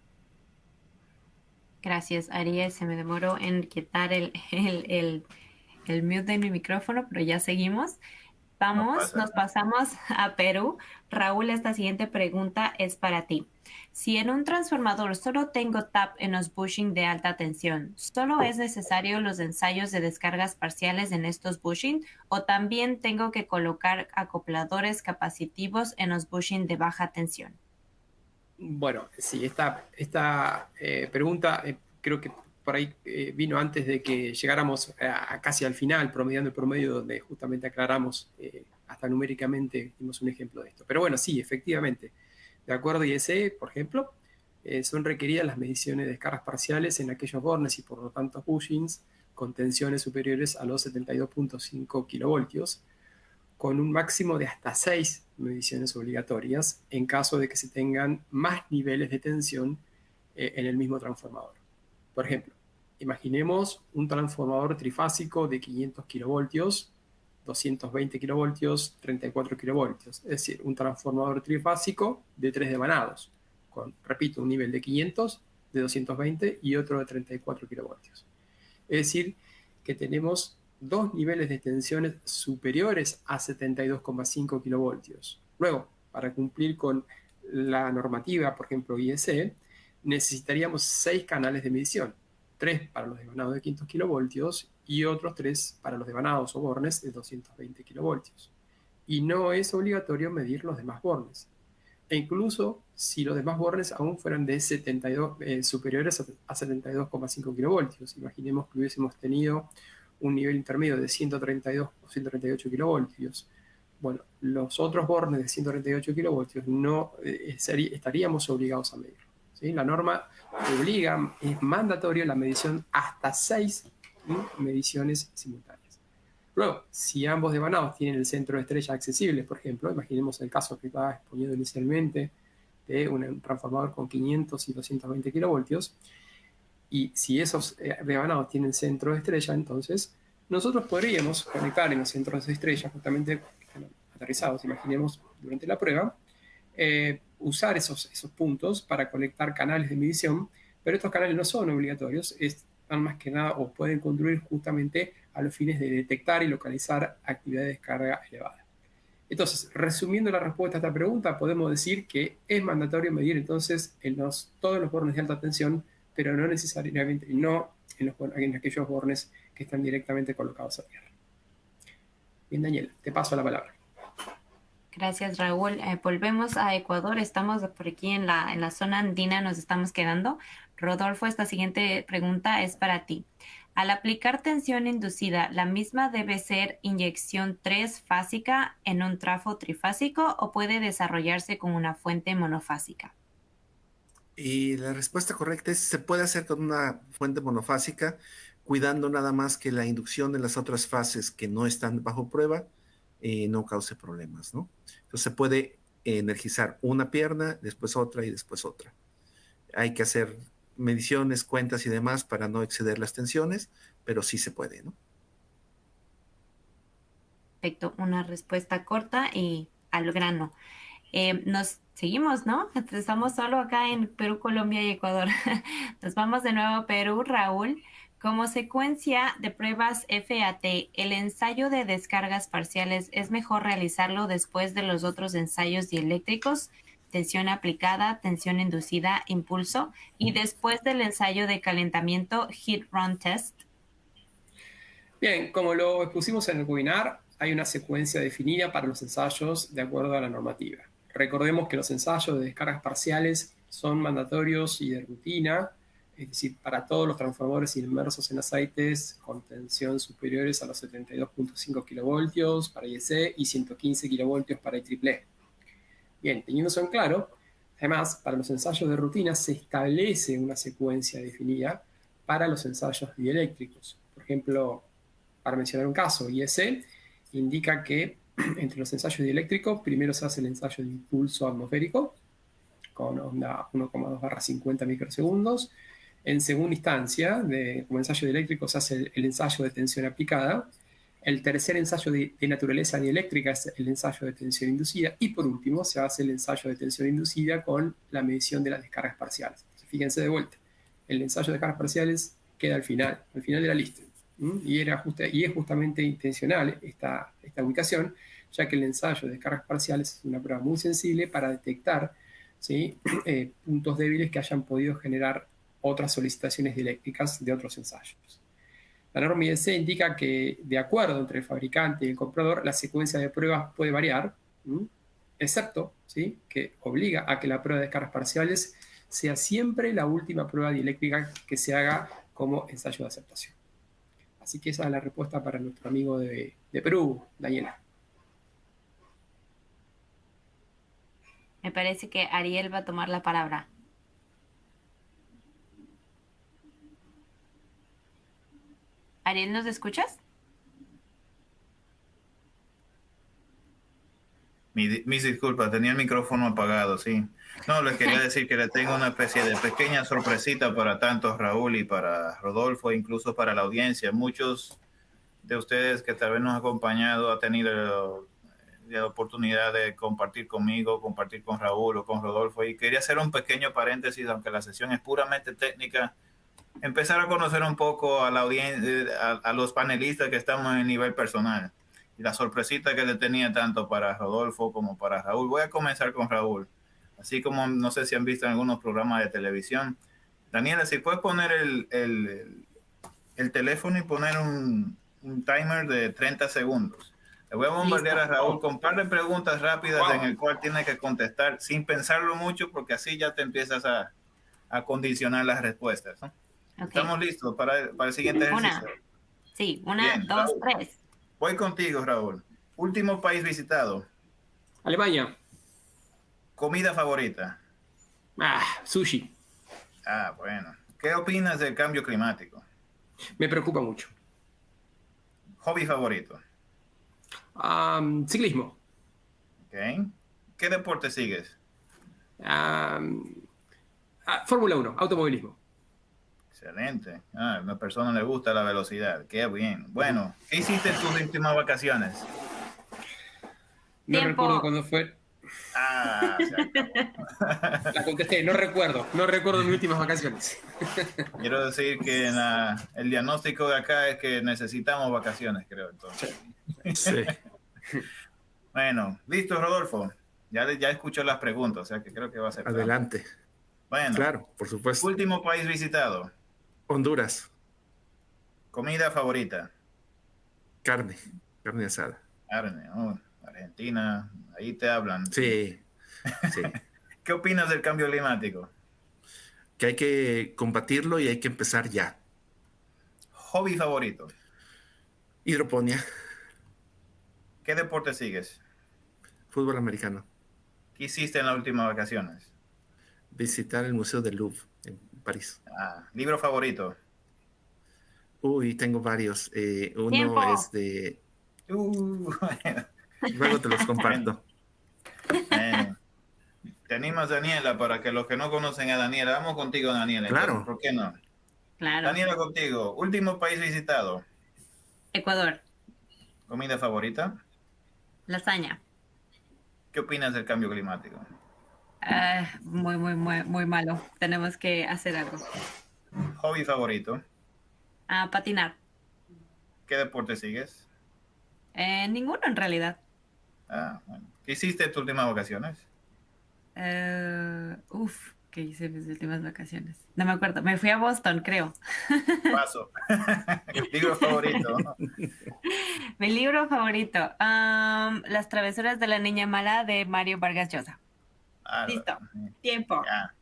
Gracias, Ariel. Se me demoró en quitar el mute de mi micrófono, pero ya seguimos. Nos pasamos a Perú. Raúl, esta siguiente pregunta es para ti. Si en un transformador solo tengo tap en los bushings de alta tensión, ¿solo es necesario los ensayos de descargas parciales en estos bushings o también tengo que colocar acopladores capacitivos en los bushings de baja tensión? Bueno, sí, esta pregunta creo que por ahí vino antes de que llegáramos casi al final, promediando el promedio, donde justamente aclaramos, hasta numéricamente dimos un ejemplo de esto. Pero bueno, sí, efectivamente, de acuerdo a IEC, por ejemplo, son requeridas las mediciones de descargas parciales en aquellos bornes y por lo tanto bushings con tensiones superiores a los 72.5 kilovoltios, con un máximo de hasta 6 mediciones obligatorias en caso de que se tengan más niveles de tensión en el mismo transformador. Por ejemplo, imaginemos un transformador trifásico de 500 kilovoltios, 220 kilovoltios, 34 kilovoltios. Es decir, un transformador trifásico de 3 devanados, con, repito, un nivel de 500, de 220 y otro de 34 kilovoltios. Es decir, que tenemos dos niveles de tensiones superiores a 72,5 kilovoltios. Luego, para cumplir con la normativa, por ejemplo, IEC, necesitaríamos 6 canales de medición, 3 para los devanados de 500 kilovoltios y otros 3 para los devanados o bornes de 220 kilovoltios. Y no es obligatorio medir los demás bornes. E incluso si los demás bornes aún fueran de 72, superiores a 72,5 kilovoltios. Imaginemos que hubiésemos tenido un nivel intermedio de 132 o 138 kilovoltios. Bueno, los otros bornes de 138 kilovoltios no estaríamos obligados a medir. ¿Sí? La norma obliga, es mandatorio la medición hasta 6 mediciones simultáneas. Luego, si ambos devanados tienen el centro de estrella accesible, por ejemplo, imaginemos el caso que estaba exponiendo inicialmente de un transformador con 500 y 220 kilovoltios, y si esos devanados tienen centro de estrella, entonces nosotros podríamos conectar en los centros de estrella, justamente aterrizados, imaginemos durante la prueba, usar esos puntos para conectar canales de medición, pero estos canales no son obligatorios, están más que nada o pueden contribuir justamente a los fines de detectar y localizar actividades de carga elevada. Entonces, resumiendo la respuesta a esta pregunta, podemos decir que es mandatorio medir entonces todos los bornes de alta tensión, pero no necesariamente, no en aquellos bornes que están directamente colocados a tierra. Bien, Daniel, te paso la palabra. Gracias, Raúl. Volvemos a Ecuador. Estamos por aquí en la zona andina, nos estamos quedando. Rodolfo, esta siguiente pregunta es para ti. Al aplicar tensión inducida, ¿la misma debe ser inyección 3-fásica en un trafo trifásico o puede desarrollarse con una fuente monofásica? Y la respuesta correcta es, se puede hacer con una fuente monofásica, cuidando nada más que la inducción de las otras fases que no están bajo prueba no cause problemas, ¿no? Entonces se puede energizar una pierna, después otra y después otra. Hay que hacer mediciones, cuentas y demás para no exceder las tensiones, pero sí se puede, ¿no? Perfecto, una respuesta corta y al grano. Nos seguimos, ¿no? Estamos solo acá en Perú, Colombia y Ecuador. Nos vamos de nuevo a Perú, Raúl. Como secuencia de pruebas FAT, ¿el ensayo de descargas parciales es mejor realizarlo después de los otros ensayos dieléctricos? Tensión aplicada, tensión inducida, impulso, y después del ensayo de calentamiento, heat run test. Bien, como lo expusimos en el webinar, hay una secuencia definida para los ensayos de acuerdo a la normativa. Recordemos que los ensayos de descargas parciales son mandatorios y de rutina, es decir, para todos los transformadores inmersos en aceites con tensión superiores a los 72.5 kilovoltios para IEC y 115 kilovoltios para IEEE. Bien, teniendo eso en claro, además, para los ensayos de rutina se establece una secuencia definida para los ensayos dieléctricos. Por ejemplo, para mencionar un caso, IEC indica que entre los ensayos dieléctricos primero se hace el ensayo de impulso atmosférico con onda 1,2/50 microsegundos. En segunda instancia, como ensayo dieléctrico, se hace el ensayo de tensión aplicada. El tercer ensayo de naturaleza dieléctrica es el ensayo de tensión inducida. Y por último, se hace el ensayo de tensión inducida con la medición de las descargas parciales. Entonces, fíjense de vuelta, el ensayo de descargas parciales queda al final de la lista. Y es justamente intencional esta ubicación, ya que el ensayo de descargas parciales es una prueba muy sensible para detectar, ¿sí? Puntos débiles que hayan podido generar otras solicitaciones dieléctricas de otros ensayos. La norma IEC indica que, de acuerdo entre el fabricante y el comprador, la secuencia de pruebas puede variar, excepto, ¿sí?, que obliga a que la prueba de descargas parciales sea siempre la última prueba dieléctrica que se haga como ensayo de aceptación. Así que esa es la respuesta para nuestro amigo de Perú, Daniela. Me parece que Ariel va a tomar la palabra. Ariel, ¿nos escuchas? Mis disculpas, tenía el micrófono apagado, sí. No, les quería decir que le tengo una especie de pequeña sorpresita para tanto Raúl y para Rodolfo, incluso para la audiencia. Muchos de ustedes que tal vez nos han acompañado han tenido la oportunidad de compartir conmigo, compartir con Raúl o con Rodolfo. Y quería hacer un pequeño paréntesis, aunque la sesión es puramente técnica, empezar a conocer un poco a la audiencia, a los panelistas que estamos en nivel personal. Y la sorpresita que le tenía tanto para Rodolfo como para Raúl. Voy a comenzar con Raúl. Así como no sé si han visto en algunos programas de televisión. Daniela, si puedes poner el teléfono y poner un timer de 30 segundos. Le voy a bombardear a Raúl con un par de preguntas rápidas en el cual tiene que contestar sin pensarlo mucho, porque así ya te empiezas a condicionar las respuestas, ¿no? Okay. ¿Estamos listos para el siguiente ejercicio? Una, bien, dos, Raúl. 3. Voy contigo, Raúl. Último país visitado. Alemania. Comida favorita. Sushi. Bueno. ¿Qué opinas del cambio climático? Me preocupa mucho. Hobby favorito. Ciclismo. Okay. ¿Qué deporte sigues? Fórmula 1, automovilismo. Excelente. A una persona le gusta la velocidad. Qué bien. Bueno, ¿qué hiciste en tus últimas vacaciones? No recuerdo cuándo fue. La contesté, no recuerdo mis últimas vacaciones. Quiero decir que el diagnóstico de acá es que necesitamos vacaciones, creo. Entonces. Sí. Bueno, listo, Rodolfo. Ya escuchó las preguntas, o sea que creo que va a ser. Adelante. Bueno, claro, por supuesto. Último país visitado. Honduras. Comida favorita. Carne asada. Carne, Argentina, ahí te hablan. Sí. ¿Qué opinas del cambio climático? Que hay que combatirlo y hay que empezar ya. Hobby favorito. Hidroponía. ¿Qué deporte sigues? Fútbol americano. ¿Qué hiciste en las últimas vacaciones? Visitar el Museo del Louvre en París. ¿Libro favorito? Tengo varios. Uno ¡Tiempo! Es de... Luego te los comparto. ¿Te animas, Daniela, para que los que no conocen a Daniela? Vamos contigo, Daniela. Claro. Entonces, ¿por qué no? Claro. Daniela, contigo. Último país visitado. Ecuador. ¿Comida favorita? Lasaña. ¿Qué opinas del cambio climático? Muy malo. Tenemos que hacer algo. ¿Hobby favorito? Patinar. ¿Qué deporte sigues? Ninguno en realidad. Bueno. ¿Qué hiciste en tus últimas vacaciones? ¿Qué hice en mis últimas vacaciones? No me acuerdo. Me fui a Boston, creo. Paso. ¿Libro favorito? Mi libro favorito. Las travesuras de la niña mala de Mario Vargas Llosa. Listo. Tiempo. Ya.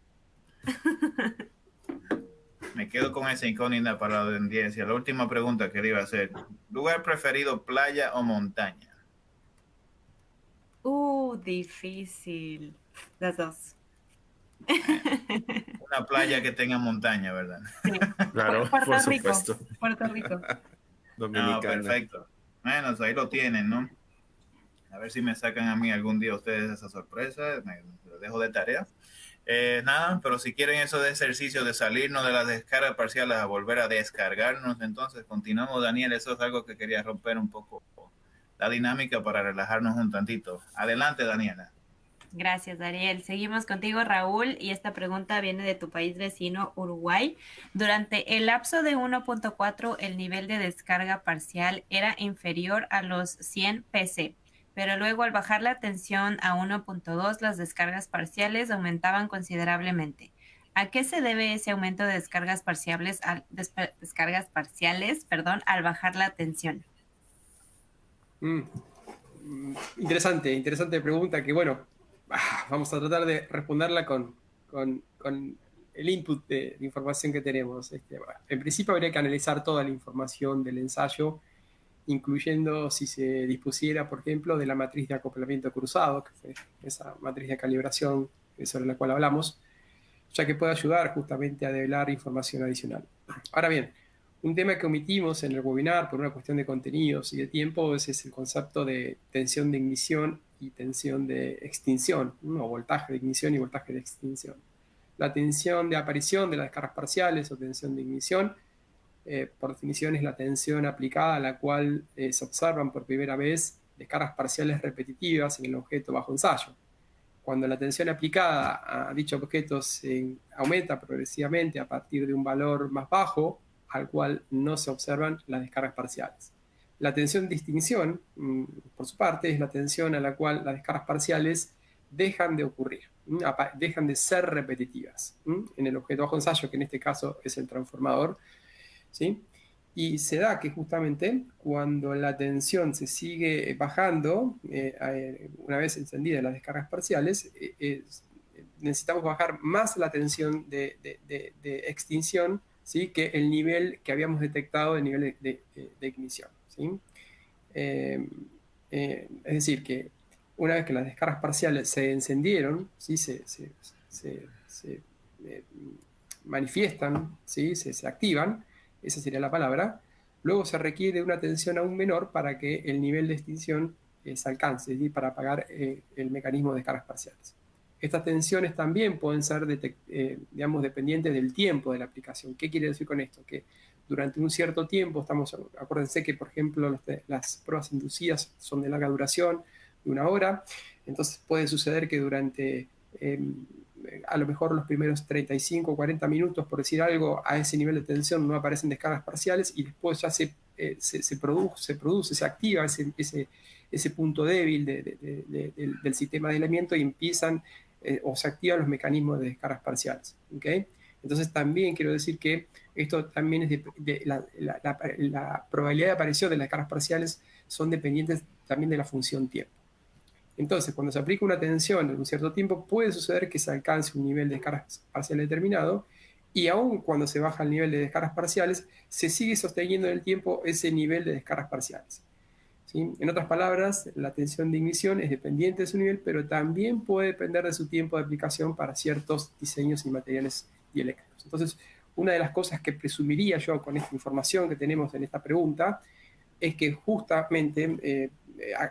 Me quedo con esa incógnita para la audiencia. La última pregunta que le iba a hacer. ¿Lugar preferido, playa o montaña? Difícil. Las dos. Una playa que tenga montaña, ¿verdad? Sí. Claro, por supuesto. Puerto Rico. Dominicana. Perfecto. Bueno, ahí lo tienen, ¿no? A ver si me sacan a mí algún día ustedes esa sorpresa. Me lo dejo de tarea. Nada, pero si quieren eso de ejercicio de salirnos de las descargas parciales a volver a descargarnos, entonces continuamos, Daniel. Eso es algo que quería romper un poco la dinámica para relajarnos un tantito. Adelante, Daniela. Gracias, Ariel. Seguimos contigo, Raúl, y esta pregunta viene de tu país vecino, Uruguay. Durante el lapso de 1.4, el nivel de descarga parcial era inferior a los 100 PC, pero luego al bajar la tensión a 1.2, las descargas parciales aumentaban considerablemente. ¿A qué se debe ese aumento de descargas parciales, al bajar la tensión? Interesante pregunta que, bueno, vamos a tratar de responderla con el input de información que tenemos. En principio habría que analizar toda la información del ensayo, incluyendo si se dispusiera, por ejemplo, de la matriz de acoplamiento cruzado, que fue esa matriz de calibración sobre la cual hablamos, ya que puede ayudar justamente a develar información adicional. Ahora bien, Un tema que omitimos en el webinar por una cuestión de contenidos y de tiempo es el concepto de tensión de ignición y tensión de extinción, ¿no? Voltaje de ignición y voltaje de extinción. La tensión de aparición de las descargas parciales o tensión de ignición, por definición, es la tensión aplicada a la cual se observan por primera vez descargas parciales repetitivas en el objeto bajo ensayo. Cuando la tensión aplicada a dicho objeto aumenta progresivamente a partir de un valor más bajo, al cual no se observan las descargas parciales. La tensión de extinción, por su parte, es la tensión a la cual las descargas parciales dejan de ocurrir, dejan de ser repetitivas en el objeto bajo ensayo, que en este caso es el transformador, ¿sí? Y se da que justamente cuando la tensión se sigue bajando, una vez encendidas las descargas parciales, necesitamos bajar más la tensión de extinción, ¿sí? Que el nivel que habíamos detectado, el nivel de ignición, ¿sí? Es decir, que una vez que las descargas parciales se encendieron, ¿sí? Manifiestan, ¿sí? Se activan, esa sería la palabra, luego se requiere una tensión aún menor para que el nivel de extinción se alcance, ¿sí? Para apagar el mecanismo de descargas parciales. Estas tensiones también pueden ser, digamos, dependientes del tiempo de la aplicación. ¿Qué quiere decir con esto? Que durante un cierto tiempo, acuérdense que, por ejemplo, las pruebas inducidas son de larga duración, de 1 hora, entonces puede suceder que durante a lo mejor los primeros 35 o 40 minutos, por decir algo, a ese nivel de tensión no aparecen descargas parciales y después ya se produce, se activa ese punto débil del sistema de aislamiento y empiezan o se activan los mecanismos de descargas parciales. ¿Okay? Entonces también quiero decir que esto también es la probabilidad de aparición de las descargas parciales son dependientes también de la función tiempo. Entonces, cuando se aplica una tensión en un cierto tiempo, puede suceder que se alcance un nivel de descargas parciales determinado, y aún cuando se baja el nivel de descargas parciales, se sigue sosteniendo en el tiempo ese nivel de descargas parciales. ¿Sí? En otras palabras, la tensión de ignición es dependiente de su nivel, pero también puede depender de su tiempo de aplicación para ciertos diseños y materiales dieléctricos. Entonces, una de las cosas que presumiría yo con esta información que tenemos en esta pregunta es que justamente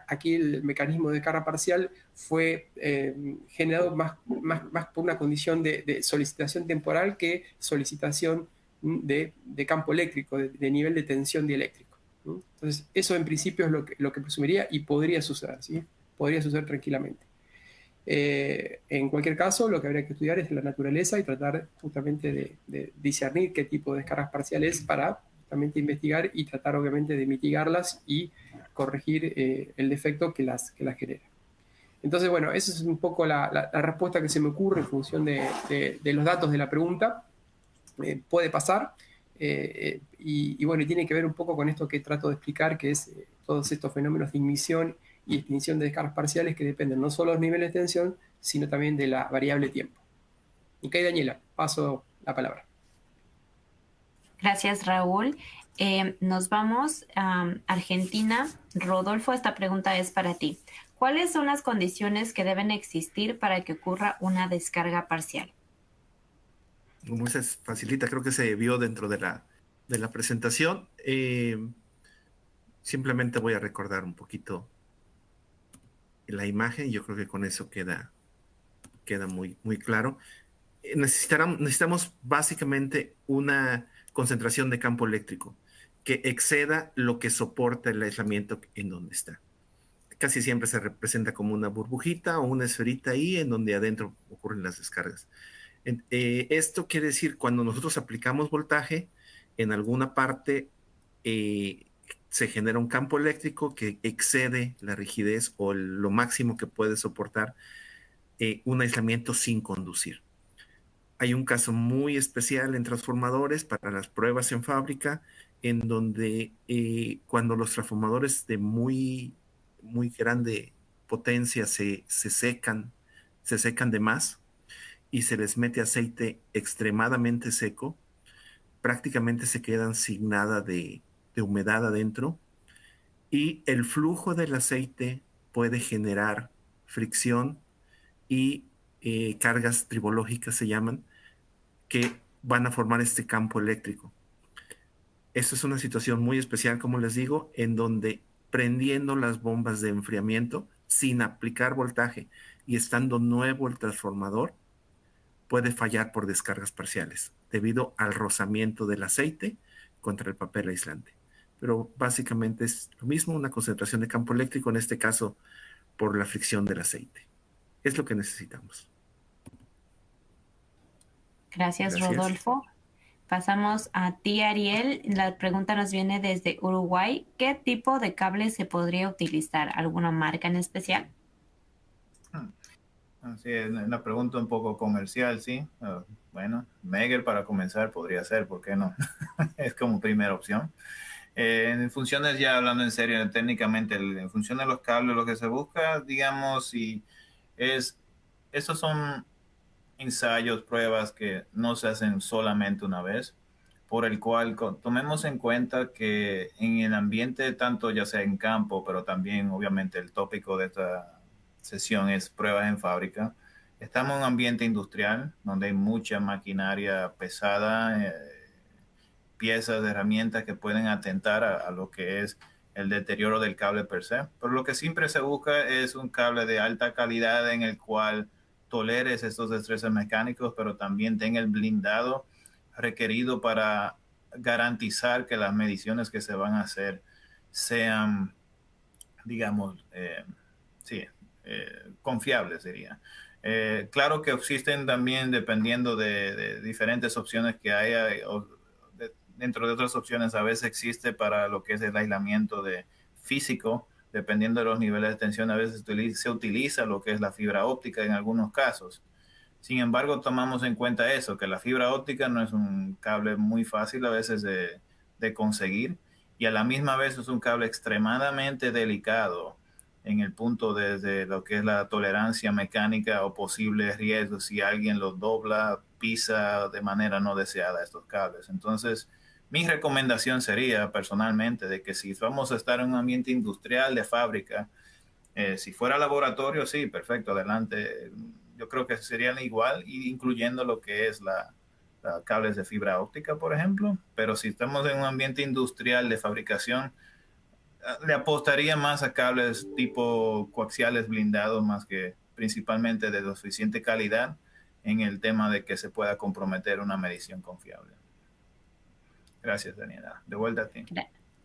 aquí el mecanismo de descarga parcial fue generado más por una condición de solicitación temporal que solicitación de campo eléctrico, de nivel de tensión dieléctrico. Entonces, eso en principio es lo que presumiría y podría suceder, ¿sí? Podría suceder tranquilamente. En cualquier caso, lo que habría que estudiar es la naturaleza y tratar justamente de discernir qué tipo de descargas parciales para justamente investigar y tratar obviamente de mitigarlas y corregir el defecto que las genera. Entonces, bueno, esa es un poco la respuesta que se me ocurre en función de los datos de la pregunta. Puede pasar. Y bueno, y tiene que ver un poco con esto que trato de explicar, que es todos estos fenómenos de ignición y extinción de descargas parciales que dependen no solo de los niveles de tensión, sino también de la variable tiempo. Ok, Daniela, paso la palabra. Gracias, Raúl. Nos vamos a Argentina. Rodolfo, esta pregunta es para ti. ¿Cuáles son las condiciones que deben existir para que ocurra una descarga parcial? Como se facilita, creo que se vio dentro de la presentación. Simplemente voy a recordar un poquito la imagen y yo creo que con eso queda muy, muy claro. Necesitamos básicamente una concentración de campo eléctrico que exceda lo que soporta el aislamiento en donde está. Casi siempre se representa como una burbujita o una esferita ahí en donde adentro ocurren las descargas. Esto quiere decir cuando nosotros aplicamos voltaje, en alguna parte se genera un campo eléctrico que excede la rigidez o lo máximo que puede soportar un aislamiento sin conducir. Hay un caso muy especial en transformadores para las pruebas en fábrica, en donde cuando los transformadores de muy, muy grande potencia se secan de más y se les mete aceite extremadamente seco, prácticamente se quedan sin nada de humedad adentro y el flujo del aceite puede generar fricción y cargas tribológicas se llaman, que van a formar este campo eléctrico. Esto es una situación muy especial, como les digo, en donde prendiendo las bombas de enfriamiento sin aplicar voltaje y estando nuevo el transformador, puede fallar por descargas parciales debido al rozamiento del aceite contra el papel aislante. Pero básicamente es lo mismo, una concentración de campo eléctrico, en este caso por la fricción del aceite. Es lo que necesitamos. Gracias, Gracias. Rodolfo. Pasamos a ti, Ariel. La pregunta nos viene desde Uruguay. ¿Qué tipo de cable se podría utilizar? ¿Alguna marca en especial? Así es, una pregunta un poco comercial, sí. Bueno, Megger para comenzar podría ser, ¿por qué no? Es como primera opción. En funciones, ya hablando en serio, técnicamente, en función de los cables, lo que se busca, digamos, si es, estos son ensayos, pruebas que no se hacen solamente una vez, por el cual tomemos en cuenta que en el ambiente, tanto ya sea en campo, pero también obviamente el tópico de esta sesión es pruebas en fábrica. Estamos en un ambiente industrial donde hay mucha maquinaria pesada, piezas, herramientas que pueden atentar a lo que es el deterioro del cable per se. Pero lo que siempre se busca es un cable de alta calidad en el cual toleres estos estreses mecánicos, pero también tenga el blindado requerido para garantizar que las mediciones que se van a hacer sean, digamos, sí, confiables, diría. Claro que existen también, dependiendo de diferentes opciones que haya, dentro de otras opciones, a veces existe para lo que es el aislamiento físico, dependiendo de los niveles de tensión, a veces se utiliza lo que es la fibra óptica en algunos casos. Sin embargo, tomamos en cuenta eso, que la fibra óptica no es un cable muy fácil a veces de conseguir, y a la misma vez es un cable extremadamente delicado en el punto de lo que es la tolerancia mecánica o posibles riesgos si alguien los dobla, pisa de manera no deseada estos cables. Entonces, mi recomendación sería personalmente de que si vamos a estar en un ambiente industrial de fábrica, si fuera laboratorio, sí, perfecto, adelante. Yo creo que serían igual, incluyendo lo que es la cables de fibra óptica, por ejemplo. Pero si estamos en un ambiente industrial de fabricación, le apostaría más a cables tipo coaxiales blindados, más que principalmente de suficiente calidad en el tema de que se pueda comprometer una medición confiable. Gracias, Daniela. De vuelta a ti.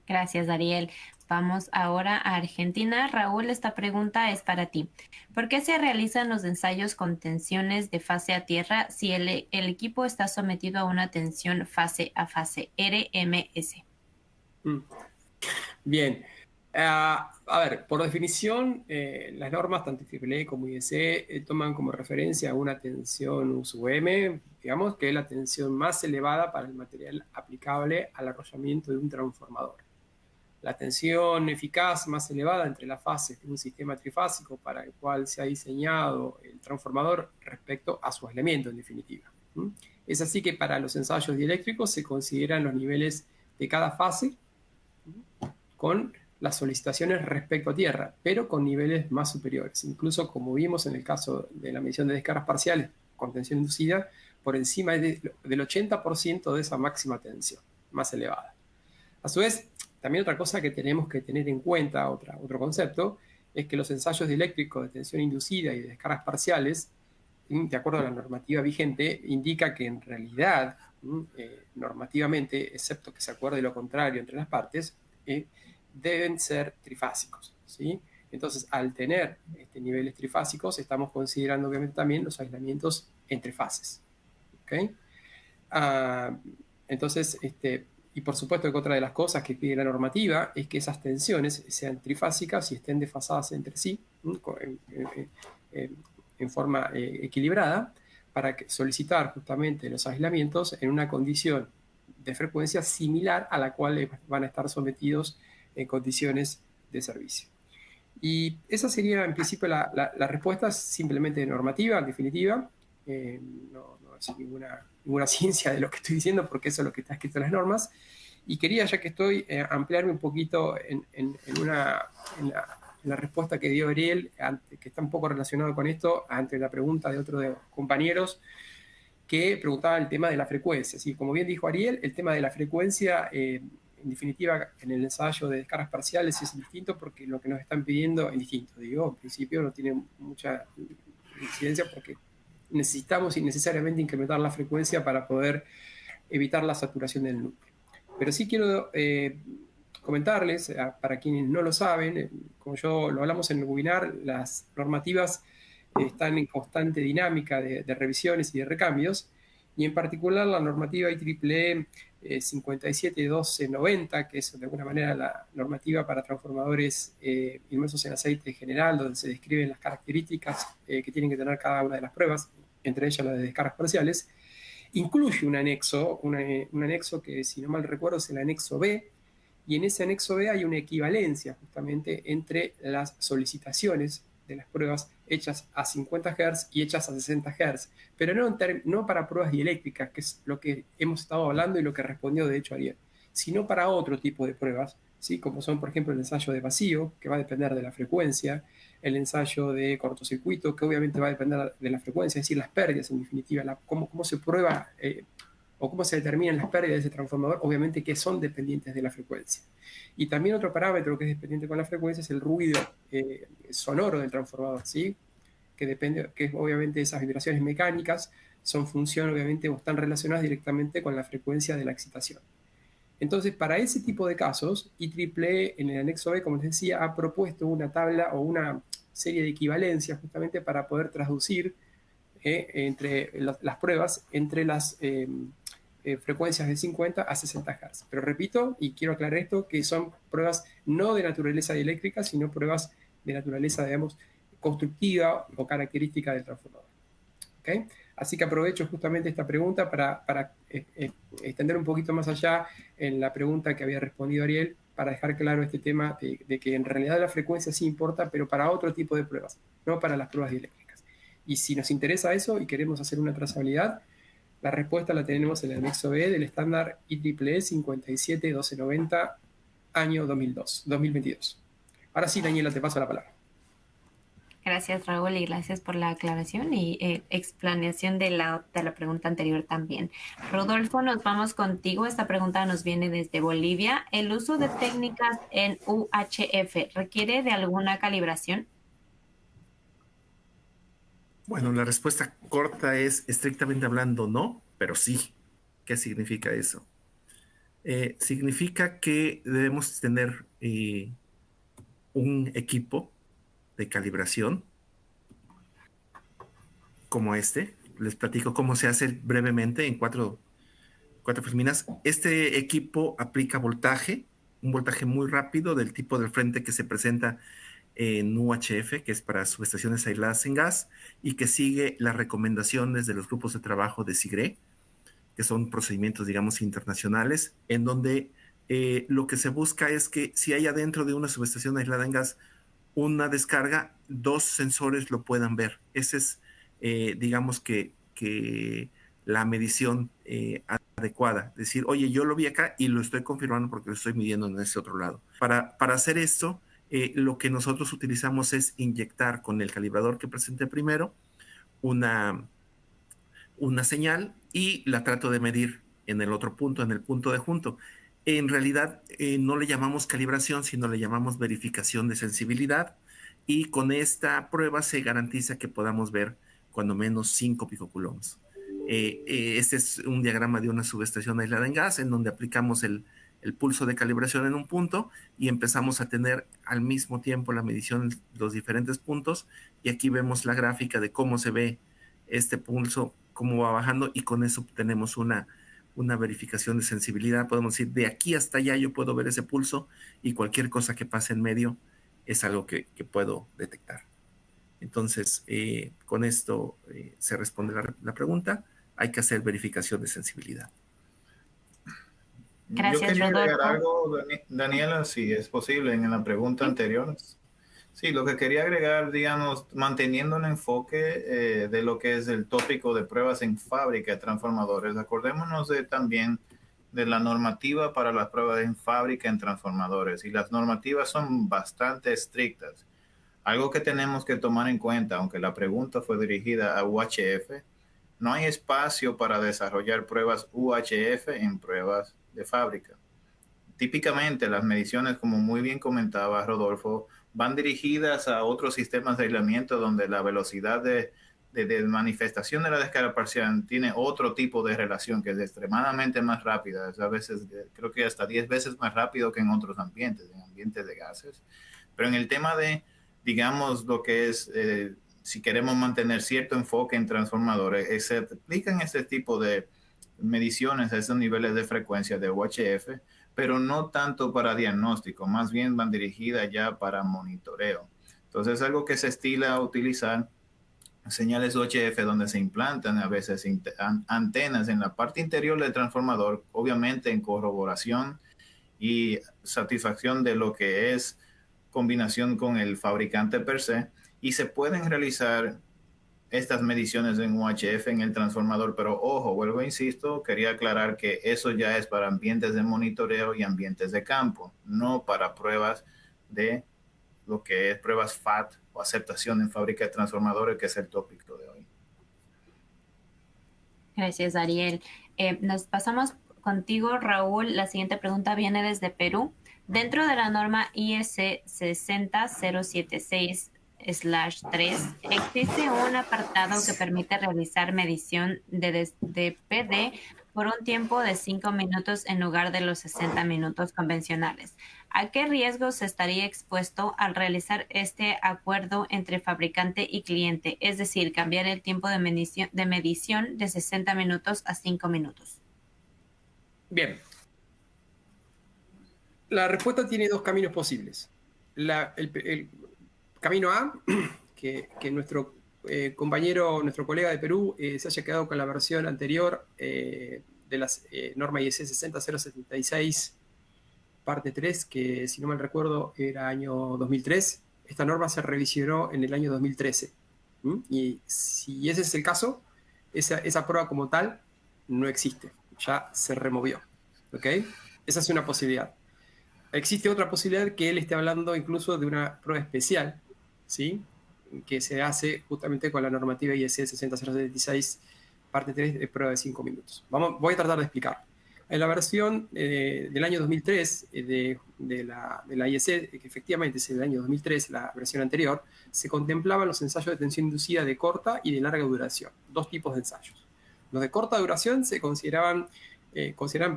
Gracias, Ariel. Vamos ahora a Argentina. Raúl, esta pregunta es para ti. ¿Por qué se realizan los ensayos con tensiones de fase a tierra si el equipo está sometido a una tensión fase a fase, RMS? Bien. A ver, por definición, las normas, tanto IEEE como IEC, toman como referencia una tensión US-UM, digamos, que es la tensión más elevada para el material aplicable al arrollamiento de un transformador. La tensión eficaz más elevada entre las fases de un sistema trifásico para el cual se ha diseñado el transformador respecto a su aislamiento, en definitiva. Es así que para los ensayos dieléctricos se consideran los niveles de cada fase con las solicitaciones respecto a tierra, pero con niveles más superiores. Incluso, como vimos en el caso de la medición de descargas parciales con tensión inducida, por encima del 80% de esa máxima tensión más elevada. A su vez, también otra cosa que tenemos que tener en cuenta, otro concepto, es que los ensayos dieléctricos de tensión inducida y de descargas parciales, de acuerdo a la normativa vigente, indica que en realidad, normativamente, excepto que se acuerde lo contrario entre las partes, deben ser trifásicos, ¿sí? Entonces, al tener niveles trifásicos, estamos considerando obviamente también los aislamientos entre fases, ¿ok? Entonces, y por supuesto que otra de las cosas que pide la normativa es que esas tensiones sean trifásicas y estén desfasadas entre sí en forma equilibrada para solicitar justamente los aislamientos en una condición de frecuencia similar a la cual van a estar sometidos en condiciones de servicio. Y esa sería en principio la respuesta, simplemente normativa, en definitiva. No es ninguna ciencia de lo que estoy diciendo, porque eso es lo que está escrito en las normas. Y quería, ya que estoy, ampliarme un poquito en la respuesta que dio Ariel, que está un poco relacionado con esto, ante la pregunta de otro de los compañeros. que preguntaba el tema de la frecuencia. ¿Sí? Como bien dijo Ariel, el tema de la frecuencia, en definitiva, en el ensayo de descargas parciales es distinto porque lo que nos están pidiendo es distinto. Digo, en principio no tiene mucha incidencia porque necesitamos innecesariamente incrementar la frecuencia para poder evitar la saturación del núcleo. Pero sí quiero comentarles, para quienes no lo saben, como yo lo hablamos en el webinar, las normativas están en constante dinámica de revisiones y de recambios, y en particular la normativa IEEE 571290, que es de alguna manera la normativa para transformadores inmersos en aceite general, donde se describen las características que tienen que tener cada una de las pruebas, entre ellas las de descargas parciales, incluye un anexo que, si no mal recuerdo, es el anexo B, y en ese anexo B hay una equivalencia justamente entre las solicitaciones de las pruebas hechas a 50 Hz y hechas a 60 Hz, pero no para pruebas dieléctricas, que es lo que hemos estado hablando y lo que respondió de hecho Ariel, sino para otro tipo de pruebas, ¿sí? Como son, por ejemplo, el ensayo de vacío, que va a depender de la frecuencia, el ensayo de cortocircuito, que obviamente va a depender de la frecuencia, es decir, las pérdidas en definitiva, cómo se prueba o cómo se determinan las pérdidas de ese transformador, obviamente que son dependientes de la frecuencia. Y también otro parámetro que es dependiente con la frecuencia es el ruido sonoro del transformador, ¿sí? Que depende, que obviamente esas vibraciones mecánicas son función, obviamente, o están relacionadas directamente con la frecuencia de la excitación. Entonces, para ese tipo de casos, IEEE en el anexo B, como les decía, ha propuesto una tabla o una serie de equivalencias justamente para poder traducir entre las pruebas entre las frecuencias de 50 a 60 Hz. Pero repito, y quiero aclarar esto, que son pruebas no de naturaleza dieléctrica, sino pruebas de naturaleza, digamos, constructiva o característica del transformador. ¿Okay? Así que aprovecho justamente esta pregunta para extender un poquito más allá en la pregunta que había respondido Ariel, para dejar claro este tema de que en realidad la frecuencia sí importa, pero para otro tipo de pruebas, no para las pruebas dieléctricas. Y si nos interesa eso y queremos hacer una trazabilidad, la respuesta la tenemos en el anexo B del estándar IEEE 571290, año 2022. Ahora sí, Daniela, te paso la palabra. Gracias, Raúl, y gracias por la aclaración y explanación de la pregunta anterior también. Rodolfo, nos vamos contigo. Esta pregunta nos viene desde Bolivia. ¿El uso de técnicas en UHF requiere de alguna calibración? Bueno, la respuesta corta es, estrictamente hablando, no, pero sí. ¿Qué significa eso? Significa que debemos tener un equipo de calibración como este. Les platico cómo se hace brevemente en cuatro filminas. Este equipo aplica voltaje, un voltaje muy rápido del tipo del frente que se presenta en UHF, que es para subestaciones aisladas en gas, y que sigue las recomendaciones de los grupos de trabajo de SIGRE, que son procedimientos, digamos, internacionales, en donde lo que se busca es que si hay adentro de una subestación aislada en gas una descarga, dos sensores lo puedan ver. Ese es, digamos, que la medición adecuada. Decir, oye, yo lo vi acá y lo estoy confirmando porque lo estoy midiendo en ese otro lado. Para hacer esto, lo que nosotros utilizamos es inyectar con el calibrador que presenté primero una señal y la trato de medir en el otro punto, en el punto de junto. En realidad no le llamamos calibración, sino le llamamos verificación de sensibilidad, y con esta prueba se garantiza que podamos ver cuando menos 5 picocoulombs. Este es un diagrama de una subestación aislada en gas en donde aplicamos el pulso de calibración en un punto y empezamos a tener al mismo tiempo la medición en los diferentes puntos, y aquí vemos la gráfica de cómo se ve este pulso, cómo va bajando, y con eso tenemos una verificación de sensibilidad. Podemos decir, de aquí hasta allá yo puedo ver ese pulso, y cualquier cosa que pase en medio es algo que puedo detectar. Entonces, con esto se responde la pregunta. Hay que hacer verificación de sensibilidad. Gracias, yo quería agregar Rodolfo. algo, Daniela, si es posible, en la pregunta anterior. Sí, lo que quería agregar, digamos, manteniendo el enfoque de lo que es el tópico de pruebas en fábrica de transformadores. Acordémonos también de la normativa para las pruebas en fábrica en transformadores, y las normativas son bastante estrictas. Algo que tenemos que tomar en cuenta, aunque la pregunta fue dirigida a UHF, no hay espacio para desarrollar pruebas UHF en pruebas de fábrica. Típicamente las mediciones, como muy bien comentaba Rodolfo, van dirigidas a otros sistemas de aislamiento donde la velocidad de manifestación de la descarga parcial tiene otro tipo de relación que es extremadamente más rápida, a veces creo que hasta 10 veces más rápido que en otros ambientes, en ambientes de gases. Pero en el tema de, digamos, lo que es, si queremos mantener cierto enfoque en transformadores, se aplican este tipo de mediciones a esos niveles de frecuencia de UHF, pero no tanto para diagnóstico, más bien van dirigidas ya para monitoreo. Entonces es algo que se estila a utilizar señales UHF donde se implantan a veces antenas en la parte interior del transformador, obviamente en corroboración y satisfacción de lo que es combinación con el fabricante per se, y se pueden realizar estas mediciones en UHF en el transformador, pero ojo, vuelvo, insisto, quería aclarar que eso ya es para ambientes de monitoreo y ambientes de campo, no para pruebas de lo que es pruebas FAT o aceptación en fábrica de transformadores, que es el tópico de hoy. Gracias, Ariel. Nos pasamos contigo, Raúl. La siguiente pregunta viene desde Perú. Dentro de la norma IEC 60076/3 existe un apartado que permite realizar medición de PD por un tiempo de 5 minutos en lugar de los 60 minutos convencionales. ¿A qué riesgos se estaría expuesto al realizar este acuerdo entre fabricante y cliente? Es decir, cambiar el tiempo de medición de 60 minutos a 5 minutos. Bien. La respuesta tiene dos caminos posibles. El camino A, que nuestro compañero, nuestro colega de Perú se haya quedado con la versión anterior de la norma IEC 60076, parte 3, que si no mal recuerdo era año 2003. Esta norma se revisionó en el año 2013. Y si ese es el caso, esa prueba como tal no existe, ya se removió. ¿Ok? Esa es una posibilidad. Existe otra posibilidad, que él esté hablando incluso de una prueba especial, ¿sí?, que se hace justamente con la normativa IEC 60076, parte 3, de prueba de 5 minutos. Voy a tratar de explicar. En la versión del año 2003 de la IEC, que efectivamente es del año 2003, la versión anterior, se contemplaban los ensayos de tensión inducida de corta y de larga duración. Dos tipos de ensayos. Los de corta duración se consideran,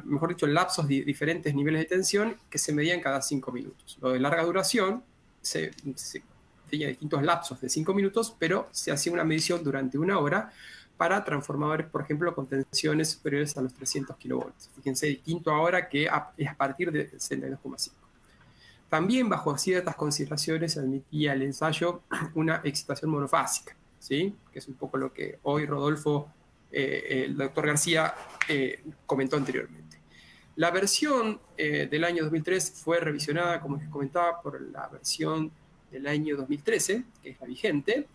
mejor dicho, lapsos de diferentes niveles de tensión que se medían cada 5 minutos. Lo de larga duración tenía distintos lapsos de 5 minutos, pero se hacía una medición durante 1 hora para transformadores, por ejemplo, con tensiones superiores a los 300 kilovoltios. Fíjense, distinto ahora que es a partir de 62,5. También bajo ciertas consideraciones admitía el ensayo una excitación monofásica, ¿sí?, que es un poco lo que hoy Rodolfo, el doctor García, comentó anteriormente. La versión del año 2003 fue revisionada, como les comentaba, por la versión del año 2013, que es la vigente,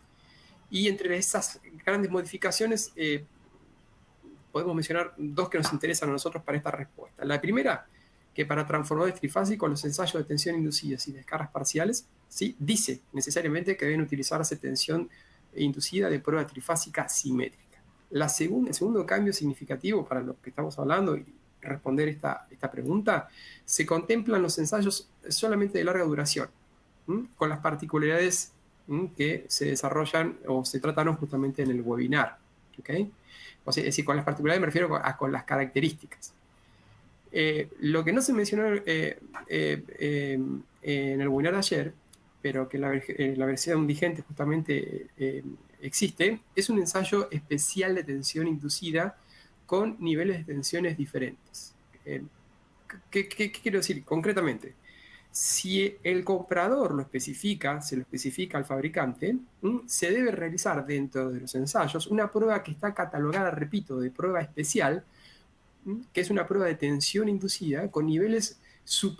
y entre esas grandes modificaciones podemos mencionar dos que nos interesan a nosotros para esta respuesta. La primera, que para transformadores trifásicos los ensayos de tensión inducidas y descargas parciales, ¿sí?, dice necesariamente que deben utilizarse tensión inducida de prueba trifásica simétrica. El segundo cambio significativo para lo que estamos hablando y responder esta pregunta, se contemplan los ensayos solamente de larga duración, con las particularidades que se desarrollan o se trataron justamente en el webinar. ¿Okay? O sea, es decir, con las particularidades me refiero con las características. Lo que no se mencionó en el webinar de ayer, pero que la versión vigente justamente existe, es un ensayo especial de tensión inducida con niveles de tensiones diferentes. ¿Qué quiero decir concretamente? Si el comprador se lo especifica al fabricante, se debe realizar dentro de los ensayos una prueba que está catalogada, repito, de prueba especial, que es una prueba de tensión inducida con niveles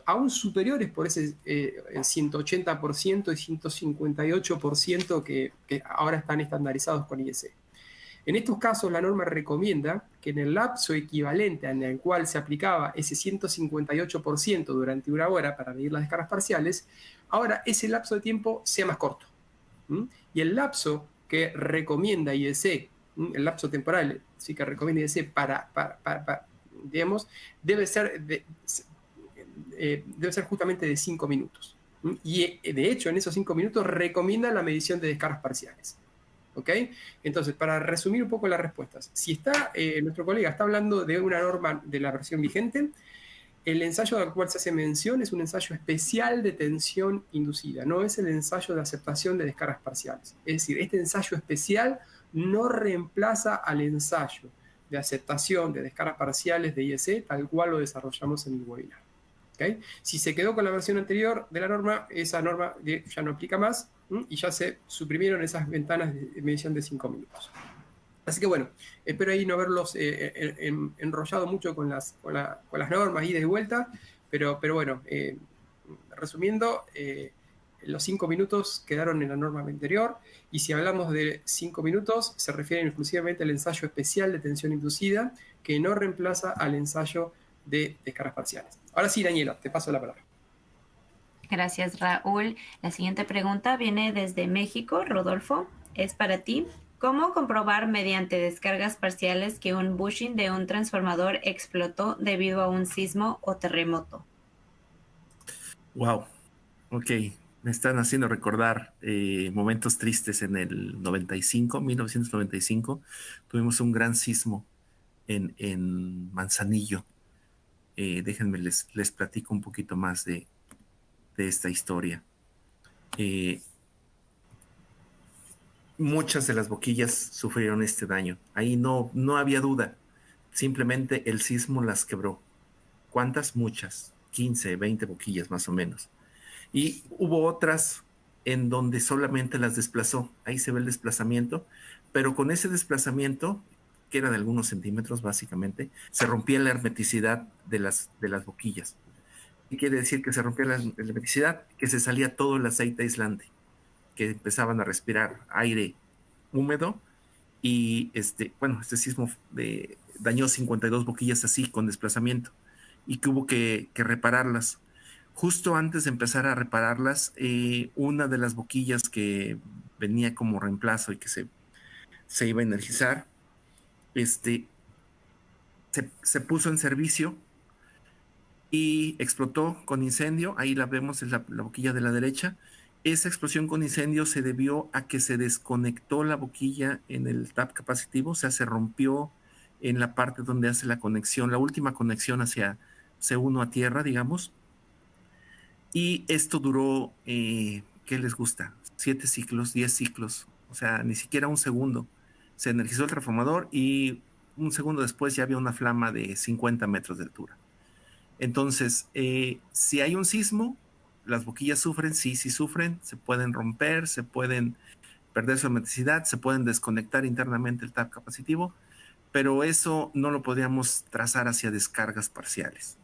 aún superiores por ese 180% y 158% que ahora están estandarizados con IEC. En estos casos, la norma recomienda que en el lapso equivalente en el cual se aplicaba ese 158% durante 1 hora para medir las descargas parciales, ahora ese lapso de tiempo sea más corto. Y el lapso que recomienda IEC el lapso temporal, sí que recomienda IDC digamos, debe ser justamente de 5 minutos. Y de hecho, en esos 5 minutos recomienda la medición de descargas parciales. ¿Ok? Entonces, para resumir un poco las respuestas, si nuestro colega está hablando de una norma de la versión vigente, el ensayo al cual se hace mención es un ensayo especial de tensión inducida, no es el ensayo de aceptación de descargas parciales. Es decir, este ensayo especial no reemplaza al ensayo de aceptación de descargas parciales de IEC tal cual lo desarrollamos en el webinar. ¿Okay? Si se quedó con la versión anterior de la norma, esa norma ya no aplica más y ya se suprimieron esas ventanas de medición de 5 minutos. Así que bueno, espero ahí no haberlos enrollado mucho con las normas, ida y vuelta, pero bueno, resumiendo, los 5 minutos quedaron en la norma anterior, y si hablamos de 5 minutos, se refieren exclusivamente al ensayo especial de tensión inducida, que no reemplaza al ensayo de descargas parciales. Ahora sí, Daniela, te paso la palabra. Gracias, Raúl. La siguiente pregunta viene desde México. Rodolfo, es para ti. ¿Cómo comprobar mediante descargas parciales que un bushing de un transformador explotó debido a un sismo o terremoto? Wow, ok. Me están haciendo recordar momentos tristes en el 1995. Tuvimos un gran sismo en Manzanillo. Déjenme, les platico un poquito más de esta historia. Muchas de las boquillas sufrieron este daño. Ahí no había duda. Simplemente el sismo las quebró. ¿Cuántas? Muchas. 15, 20 boquillas más o menos. Y hubo otras en donde solamente las desplazó. Ahí se ve el desplazamiento. Pero con ese desplazamiento, que era de algunos centímetros básicamente, se rompía la hermeticidad de las boquillas. ¿Qué quiere decir que se rompía la hermeticidad? Que se salía todo el aceite aislante, que empezaban a respirar aire húmedo, y este sismo dañó 52 boquillas así con desplazamiento, y que hubo que repararlas. Justo antes de empezar a repararlas, una de las boquillas que venía como reemplazo y que se iba a energizar, se puso en servicio y explotó con incendio. Ahí la vemos, es la boquilla de la derecha. Esa explosión con incendio se debió a que se desconectó la boquilla en el tap capacitivo, o sea, se rompió en la parte donde hace la conexión, la última conexión hacia C1 a tierra, digamos. Y esto duró, ¿qué les gusta? 7 ciclos, 10 ciclos, o sea, ni siquiera un segundo. Se energizó el transformador y un segundo después ya había una flama de 50 metros de altura. Entonces, si hay un sismo, las boquillas sufren, sí sufren, se pueden romper, se pueden perder su hermeticidad, se pueden desconectar internamente el tap capacitivo, pero eso no lo podíamos trazar hacia descargas parciales.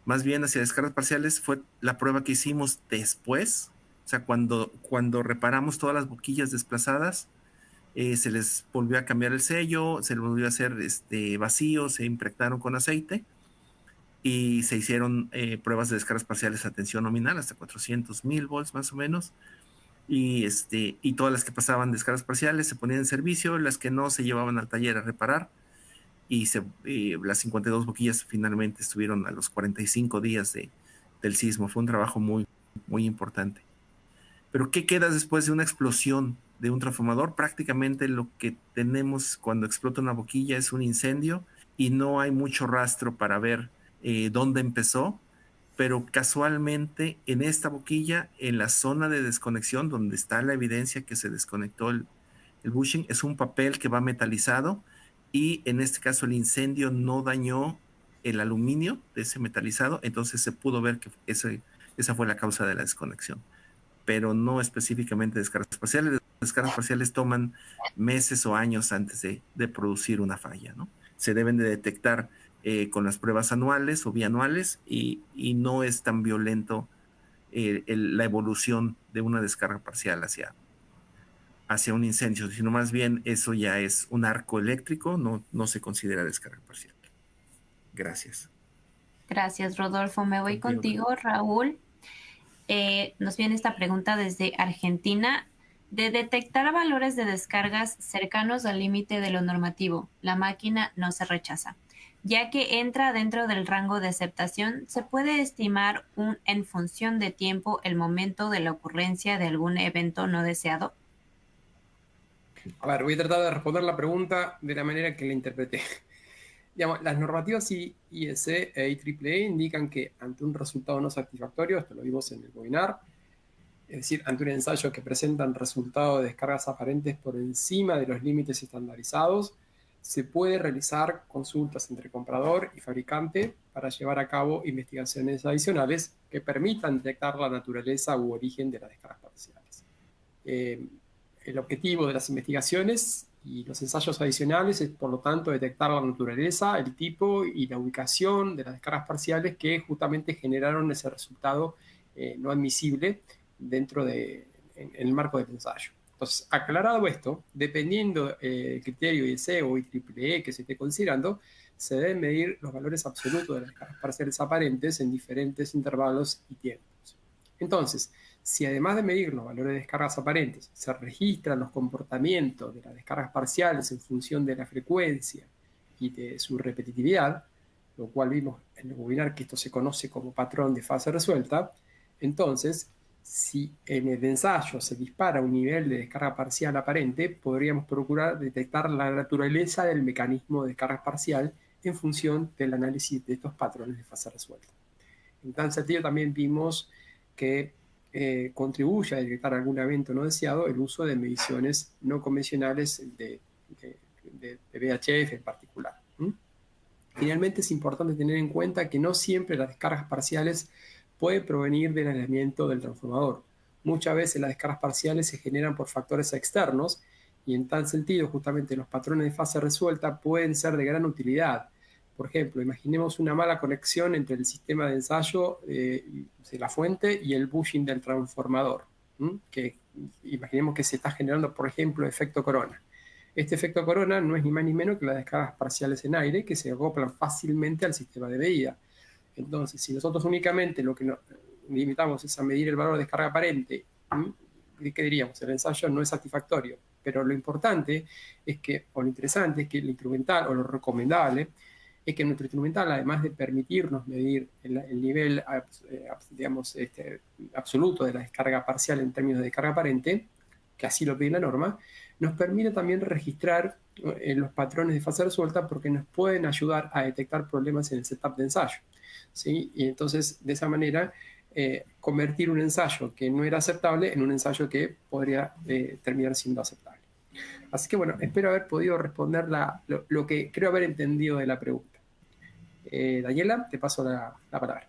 Más bien hacia descargas parciales fue la prueba que hicimos después, o sea, cuando reparamos todas las boquillas desplazadas, se les volvió a cambiar el sello, se les volvió a hacer vacío, se impregnaron con aceite, y se hicieron pruebas de descargas parciales a tensión nominal hasta 400,000 volts más o menos, y todas las que pasaban descargas parciales se ponían en servicio, las que no se llevaban al taller a reparar, y las 52 boquillas finalmente estuvieron a los 45 días del sismo. Fue un trabajo muy, muy importante. Pero ¿qué queda después de una explosión de un transformador? Prácticamente lo que tenemos cuando explota una boquilla es un incendio, y no hay mucho rastro para ver dónde empezó, pero casualmente en esta boquilla, en la zona de desconexión donde está la evidencia que se desconectó el bushing, es un papel que va metalizado, y en este caso el incendio no dañó el aluminio de ese metalizado, entonces se pudo ver que esa fue la causa de la desconexión, pero no específicamente descargas parciales. Las descargas parciales toman meses o años antes de producir una falla, ¿no? Se deben de detectar con las pruebas anuales o bianuales, y no es tan violento la evolución de una descarga parcial hacia un incendio, sino más bien eso ya es un arco eléctrico, no se considera descarga parcial. Gracias. Gracias, Rodolfo. Me voy contigo, Raúl. Nos viene esta pregunta desde Argentina. De detectar valores de descargas cercanos al límite de lo normativo, la máquina no se rechaza. Ya que entra dentro del rango de aceptación, se puede estimar en función de tiempo el momento de la ocurrencia de algún evento no deseado. A ver, voy a tratar de responder la pregunta de la manera que la interpreté. Digamos, las normativas IEC e IEEE indican que ante un resultado no satisfactorio, esto lo vimos en el webinar, es decir, ante un ensayo que presentan resultados de descargas aparentes por encima de los límites estandarizados, se puede realizar consultas entre comprador y fabricante para llevar a cabo investigaciones adicionales que permitan detectar la naturaleza u origen de las descargas parciales. El objetivo de las investigaciones y los ensayos adicionales es, por lo tanto, detectar la naturaleza, el tipo y la ubicación de las descargas parciales que justamente generaron ese resultado no admisible dentro en el marco del ensayo. Entonces, aclarado esto, dependiendo del criterio IEC o IEEE que se esté considerando, se deben medir los valores absolutos de las descargas parciales aparentes en diferentes intervalos y tiempos. Entonces, si además de medir los valores de descargas aparentes, se registran los comportamientos de las descargas parciales en función de la frecuencia y de su repetitividad, lo cual vimos en el webinar que esto se conoce como patrón de fase resuelta, entonces, si en el ensayo se dispara un nivel de descarga parcial aparente, podríamos procurar detectar la naturaleza del mecanismo de descarga parcial en función del análisis de estos patrones de fase resuelta. En tal sentido, también vimos que contribuye a detectar algún evento no deseado el uso de mediciones no convencionales de VHF en particular. Finalmente, es importante tener en cuenta que no siempre las descargas parciales pueden provenir del aislamiento del transformador. Muchas veces las descargas parciales se generan por factores externos y en tal sentido justamente los patrones de fase resuelta pueden ser de gran utilidad. Por ejemplo, imaginemos una mala conexión entre el sistema de ensayo de la fuente y el bushing del transformador, que imaginemos que se está generando, por ejemplo, efecto corona. Este efecto corona no es ni más ni menos que las descargas parciales en aire que se acoplan fácilmente al sistema de medida. Entonces, si nosotros únicamente lo que nos limitamos es a medir el valor de descarga aparente, ¿qué diríamos? El ensayo no es satisfactorio. Pero lo importante es que, o lo interesante es que el instrumental, o lo recomendable, es que nuestro instrumental, además de permitirnos medir el nivel, digamos, absoluto de la descarga parcial en términos de descarga aparente, que así lo pide la norma, nos permite también registrar los patrones de fase resuelta porque nos pueden ayudar a detectar problemas en el setup de ensayo. ¿Sí? Y entonces, de esa manera, convertir un ensayo que no era aceptable en un ensayo que podría terminar siendo aceptable. Así que bueno, espero haber podido responder lo que creo haber entendido de la pregunta. Daniela, te paso la palabra.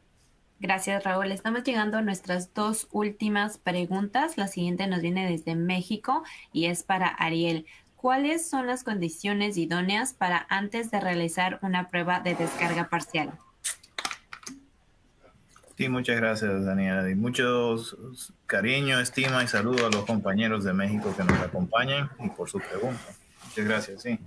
Gracias, Raúl. Estamos llegando a nuestras dos últimas preguntas. La siguiente nos viene desde México y es para Ariel. ¿Cuáles son las condiciones idóneas para antes de realizar una prueba de descarga parcial? Sí, muchas gracias, Daniela. Y muchos cariño, estima y saludo a los compañeros de México que nos acompañan y por su pregunta. Muchas gracias, sí.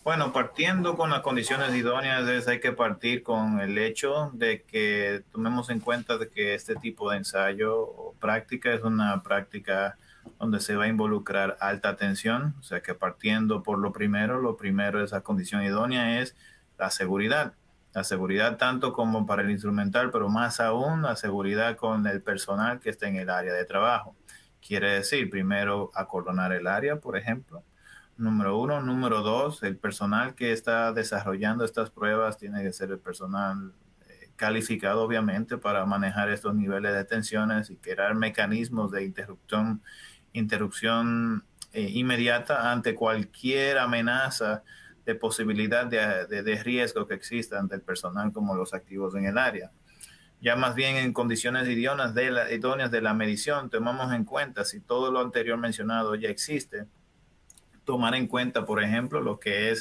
Bueno, partiendo con las condiciones idóneas, hay que partir con el hecho de que tomemos en cuenta de que este tipo de ensayo o práctica es una práctica donde se va a involucrar alta tensión, o sea que partiendo por lo primero de esa condición idónea es la seguridad. La seguridad tanto como para el instrumental, pero más aún la seguridad con el personal que está en el área de trabajo. Quiere decir, primero, acordonar el área, por ejemplo. Número uno. Número dos, el personal que está desarrollando estas pruebas tiene que ser el personal calificado, obviamente, para manejar estos niveles de tensiones y crear mecanismos de interrupción inmediata ante cualquier amenaza de posibilidad de riesgo que exista ante el personal como los activos en el área. Ya más bien en condiciones idóneas de la medición, tomamos en cuenta si todo lo anterior mencionado ya existe, tomar en cuenta, por ejemplo, lo que es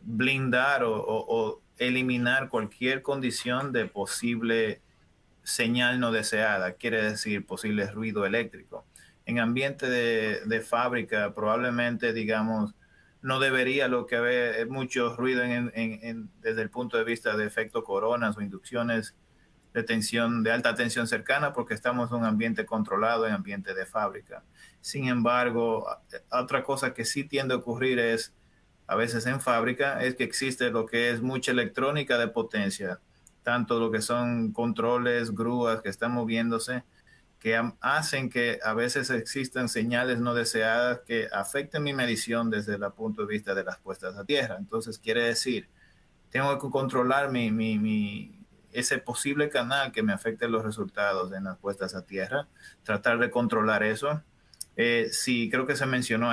blindar o eliminar cualquier condición de posible señal no deseada, quiere decir posible ruido eléctrico. En ambiente de fábrica, probablemente, digamos, no debería lo que haber mucho ruido desde el punto de vista de efecto coronas o inducciones tensión, de alta tensión cercana, porque estamos en un ambiente controlado, en ambiente de fábrica. Sin embargo, otra cosa que sí tiende a ocurrir es, a veces en fábrica, es que existe lo que es mucha electrónica de potencia, tanto lo que son controles, grúas que están moviéndose, que hacen que a veces existan señales no deseadas que afecten mi medición desde el punto de vista de las puestas a tierra. Entonces, quiere decir, tengo que controlar ese posible canal que me afecte los resultados en las puestas a tierra, tratar de controlar eso. Sí, creo que se mencionó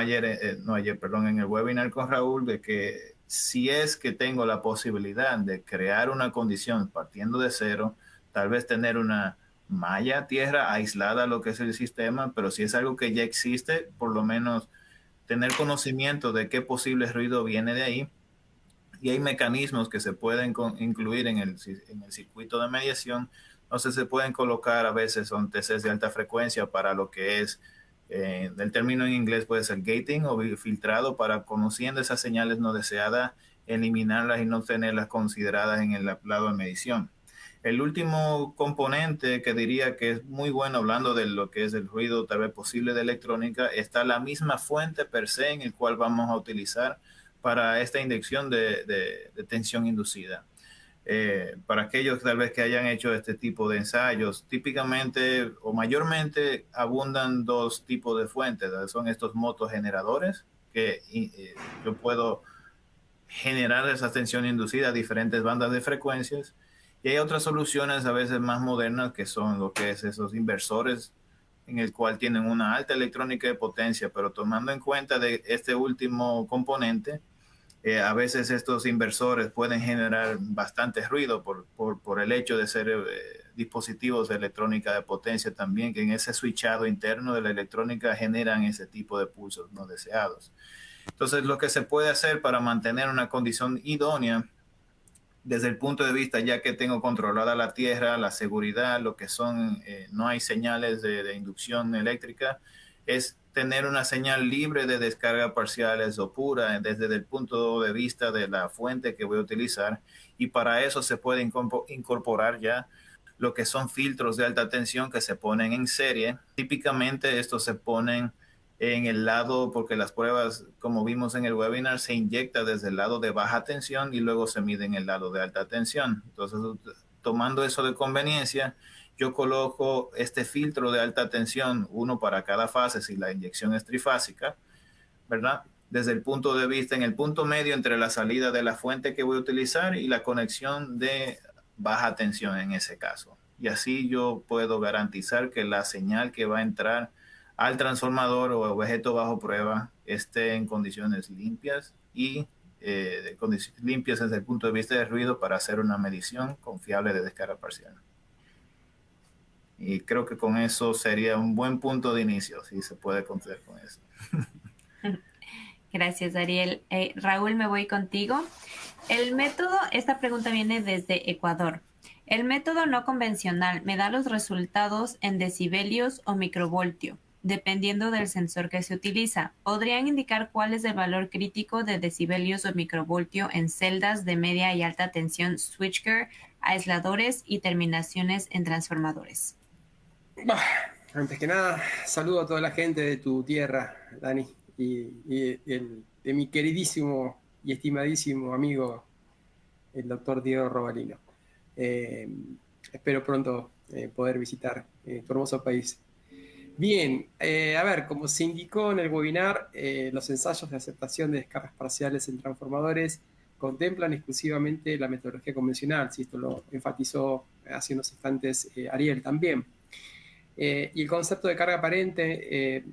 perdón, en el webinar con Raúl, de que si es que tengo la posibilidad de crear una condición partiendo de cero, tal vez tener una malla tierra aislada a lo que es el sistema, pero si es algo que ya existe, por lo menos tener conocimiento de qué posible ruido viene de ahí. Y hay mecanismos que se pueden incluir en el circuito de mediación. Entonces se pueden colocar, a veces son TCs de alta frecuencia para lo que es, el término en inglés puede ser gating o filtrado, para, conociendo esas señales no deseadas, eliminarlas y no tenerlas consideradas en el lado de medición. El último componente que diría que es muy bueno, hablando de lo que es el ruido tal vez posible de electrónica, está la misma fuente per se en el cual vamos a utilizar para esta inyección de tensión inducida. Para aquellos tal vez que hayan hecho este tipo de ensayos, típicamente o mayormente abundan dos tipos de fuentes. Son estos motogeneradores que yo puedo generar esa tensión inducida a diferentes bandas de frecuencias. Y hay otras soluciones a veces más modernas, que son lo que es esos inversores, en el cual tienen una alta electrónica de potencia, pero tomando en cuenta de este último componente, a veces estos inversores pueden generar bastante ruido por el hecho de ser dispositivos de electrónica de potencia también, que en ese switchado interno de la electrónica generan ese tipo de pulsos no deseados. Entonces, lo que se puede hacer para mantener una condición idónea desde el punto de vista, ya que tengo controlada la tierra, la seguridad, lo que son, no hay señales de inducción eléctrica, es tener una señal libre de descarga parciales o pura desde el punto de vista de la fuente que voy a utilizar. Y para eso se puede incorporar ya lo que son filtros de alta tensión que se ponen en serie. Típicamente estos se ponen en el lado, porque las pruebas, como vimos en el webinar, se inyecta desde el lado de baja tensión y luego se mide en el lado de alta tensión. Entonces, tomando eso de conveniencia, yo coloco este filtro de alta tensión, uno para cada fase si la inyección es trifásica, ¿verdad? Desde el punto de vista, en el punto medio entre la salida de la fuente que voy a utilizar y la conexión de baja tensión en ese caso. Y así yo puedo garantizar que la señal que va a entrar al transformador o objeto bajo prueba esté en condiciones limpias y limpias desde el punto de vista de ruido, para hacer una medición confiable de descarga parcial. Y creo que con eso sería un buen punto de inicio, si se puede contar con eso. Gracias, Ariel. Raúl, me voy contigo. El método, esta pregunta viene desde Ecuador. El método no convencional me da los resultados en decibelios o microvoltio, dependiendo del sensor que se utiliza. ¿Podrían indicar cuál es el valor crítico de decibelios o microvoltio en celdas de media y alta tensión, switchgear, aisladores y terminaciones en transformadores? Antes que nada, saludo a toda la gente de tu tierra, Dani, y de mi queridísimo y estimadísimo amigo, el doctor Diego Robalino. Espero pronto poder visitar tu hermoso país. Bien, a ver, como se indicó en el webinar, los ensayos de aceptación de descargas parciales en transformadores contemplan exclusivamente la metodología convencional, si esto lo enfatizó hace unos instantes Ariel también. Y el concepto de carga aparente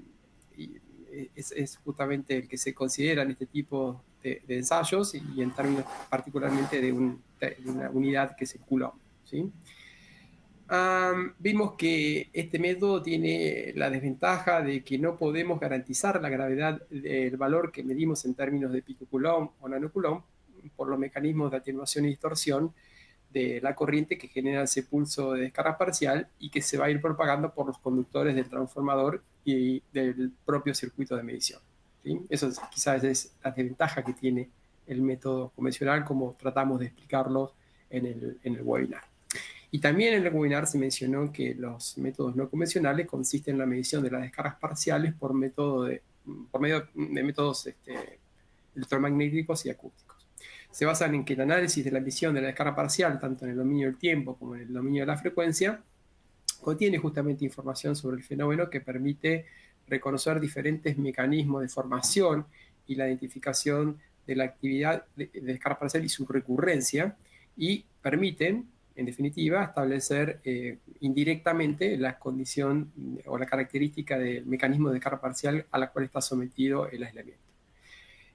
es justamente el que se considera en este tipo de ensayos, y en términos particularmente de una unidad que es el Coulomb, ¿sí? Vimos que este método tiene la desventaja de que no podemos garantizar la gravedad del valor que medimos en términos de picocoulomb o nanocoulomb por los mecanismos de atenuación y distorsión de la corriente que genera ese pulso de descarga parcial y que se va a ir propagando por los conductores del transformador y del propio circuito de medición, ¿sí? Eso quizás es la desventaja que tiene el método convencional, como tratamos de explicarlo en el webinar. Y también en el webinar se mencionó que los métodos no convencionales consisten en la medición de las descargas parciales por medio de métodos electromagnéticos y acústicos. Se basan en que el análisis de la emisión de la descarga parcial, tanto en el dominio del tiempo como en el dominio de la frecuencia, contiene justamente información sobre el fenómeno que permite reconocer diferentes mecanismos de formación y la identificación de la actividad de descarga parcial y su recurrencia, y permiten, en definitiva, establecer indirectamente la condición o la característica del mecanismo de descarga parcial a la cual está sometido el aislamiento.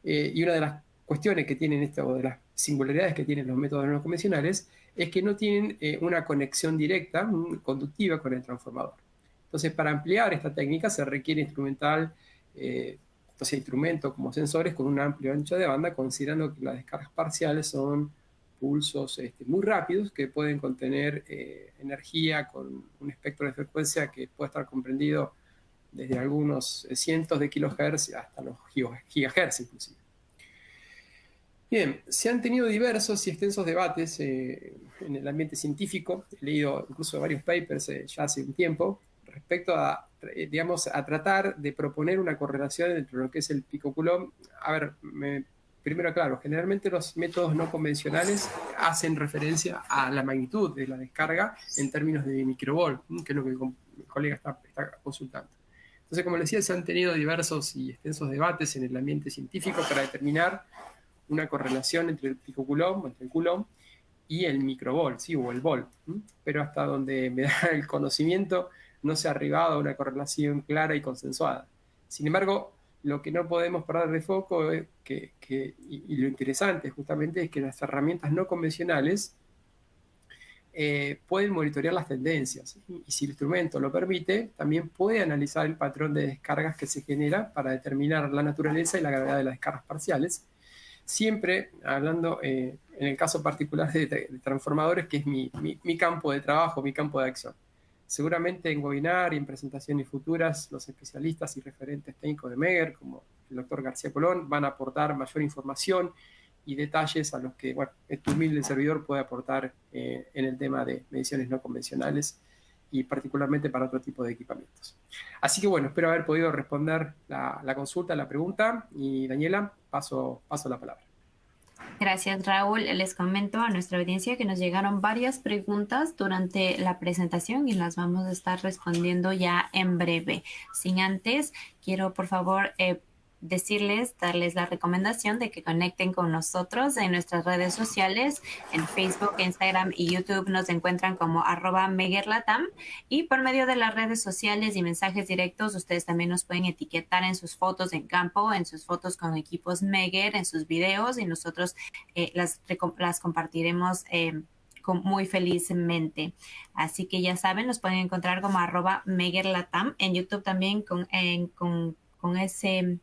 Y una de las cuestiones que tienen o de las singularidades que tienen los métodos no convencionales es que no tienen una conexión directa, conductiva con el transformador. Entonces, para ampliar esta técnica se requiere instrumentos como sensores con un amplio ancho de banda, considerando que las descargas parciales son pulsos muy rápidos que pueden contener energía con un espectro de frecuencia que puede estar comprendido desde algunos cientos de kilohertz hasta los gigahertz inclusive. Bien, se han tenido diversos y extensos debates en el ambiente científico. He leído incluso varios papers ya hace un tiempo respecto a, a tratar de proponer una correlación entre lo que es el picocoulomb. A ver, primero aclaro, generalmente los métodos no convencionales hacen referencia a la magnitud de la descarga en términos de microvolt, que es lo que el colega está consultando. Entonces, como les decía, se han tenido diversos y extensos debates en el ambiente científico para determinar una correlación entre el picocoulomb, entre el coulomb, y el microvolt, ¿sí? O el volt. Pero hasta donde me da el conocimiento no se ha arribado a una correlación clara y consensuada. Sin embargo, lo que no podemos perder de foco es y lo interesante justamente es que las herramientas no convencionales pueden monitorear las tendencias, y si el instrumento lo permite, también puede analizar el patrón de descargas que se genera para determinar la naturaleza y la gravedad de las descargas parciales, siempre hablando en el caso particular de transformadores, que es mi campo de trabajo, mi campo de acción. Seguramente en webinar y en presentaciones futuras, los especialistas y referentes técnicos de Megger, como el doctor García Colón, van a aportar mayor información y detalles a los que, bueno, este humilde servidor puede aportar en el tema de mediciones no convencionales y particularmente para otro tipo de equipamientos. Así que bueno, espero haber podido responder la consulta, la pregunta, y Daniela, paso la palabra. Gracias, Raúl. Les comento a nuestra audiencia que nos llegaron varias preguntas durante la presentación y las vamos a estar respondiendo ya en breve. Sin antes, quiero por favor darles la recomendación de que conecten con nosotros en nuestras redes sociales. En Facebook, Instagram y YouTube nos encuentran como @MeggerLatam, y por medio de las redes sociales y mensajes directos ustedes también nos pueden etiquetar en sus fotos en campo, en sus fotos con equipos Megger, en sus videos, y nosotros las compartiremos muy felizmente. Así que ya saben, nos pueden encontrar como @MeggerLatam. En YouTube también con ese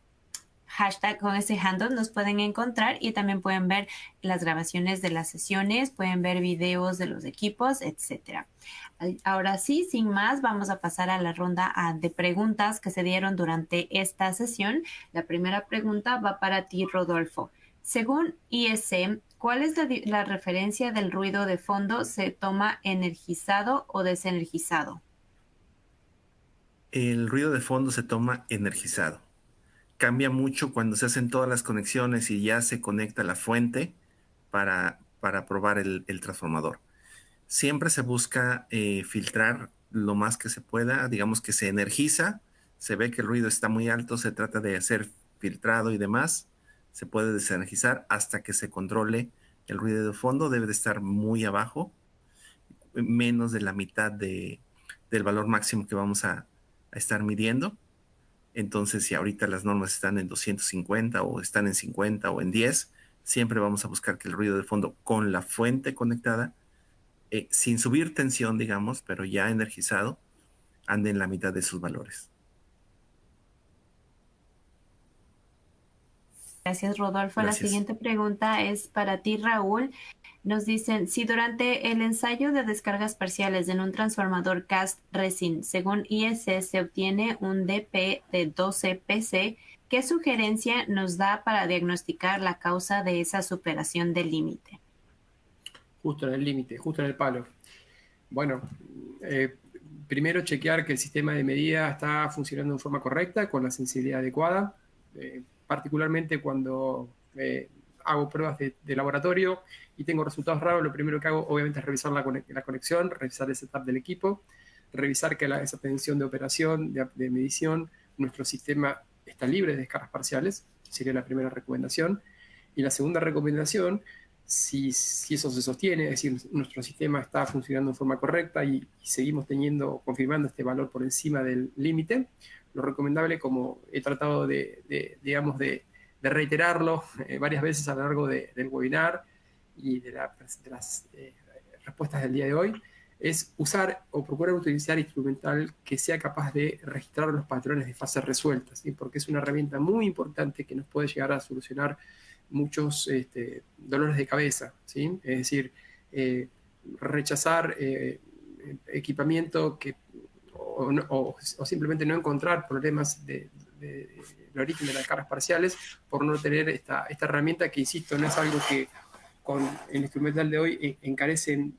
hashtag, con ese handle nos pueden encontrar, y también pueden ver las grabaciones de las sesiones, pueden ver videos de los equipos, etcétera. Ahora sí, sin más, vamos a pasar a la ronda de preguntas que se dieron durante esta sesión. La primera pregunta va para ti, Rodolfo. Según IEC, ¿cuál es la referencia del ruido de fondo? ¿Se toma energizado o desenergizado? El ruido de fondo se toma energizado. Cambia mucho cuando se hacen todas las conexiones y ya se conecta la fuente para probar el transformador. Siempre se busca filtrar lo más que se pueda. Digamos que se energiza, se ve que el ruido está muy alto, se trata de hacer filtrado y demás. Se puede desenergizar hasta que se controle el ruido de fondo. Debe de estar muy abajo, menos de la mitad del valor máximo que vamos a estar midiendo. Entonces, si ahorita las normas están en 250 o están en 50 o en 10, siempre vamos a buscar que el ruido de fondo con la fuente conectada, sin subir tensión, digamos, pero ya energizado, ande en la mitad de sus valores. Gracias, Rodolfo. Gracias. La siguiente pregunta es para ti, Raúl. Nos dicen, si durante el ensayo de descargas parciales en un transformador cast resin, según IEC, se obtiene un DP de 12 PC, ¿qué sugerencia nos da para diagnosticar la causa de esa superación del límite? Justo en el límite, justo en el palo. Bueno, primero chequear que el sistema de medida está funcionando en forma correcta, con la sensibilidad adecuada, particularmente cuando hago pruebas de laboratorio y tengo resultados raros, lo primero que hago obviamente es revisar la conexión, revisar el setup del equipo, revisar que esa tensión de operación, de medición, nuestro sistema está libre de descargas parciales, sería la primera recomendación. Y la segunda recomendación, si eso se sostiene, es decir, nuestro sistema está funcionando en forma correcta y seguimos confirmando este valor por encima del límite, lo recomendable, como he tratado digamos, de reiterarlo varias veces a lo largo del webinar y de las respuestas del día de hoy, es usar o procurar utilizar instrumental que sea capaz de registrar los patrones de fase resueltas, ¿sí? Porque es una herramienta muy importante que nos puede llegar a solucionar muchos dolores de cabeza, ¿sí? Es decir, rechazar equipamiento o simplemente no encontrar problemas del origen de las cargas parciales por no tener esta herramienta que, insisto, no es algo que con el instrumental de hoy encarecen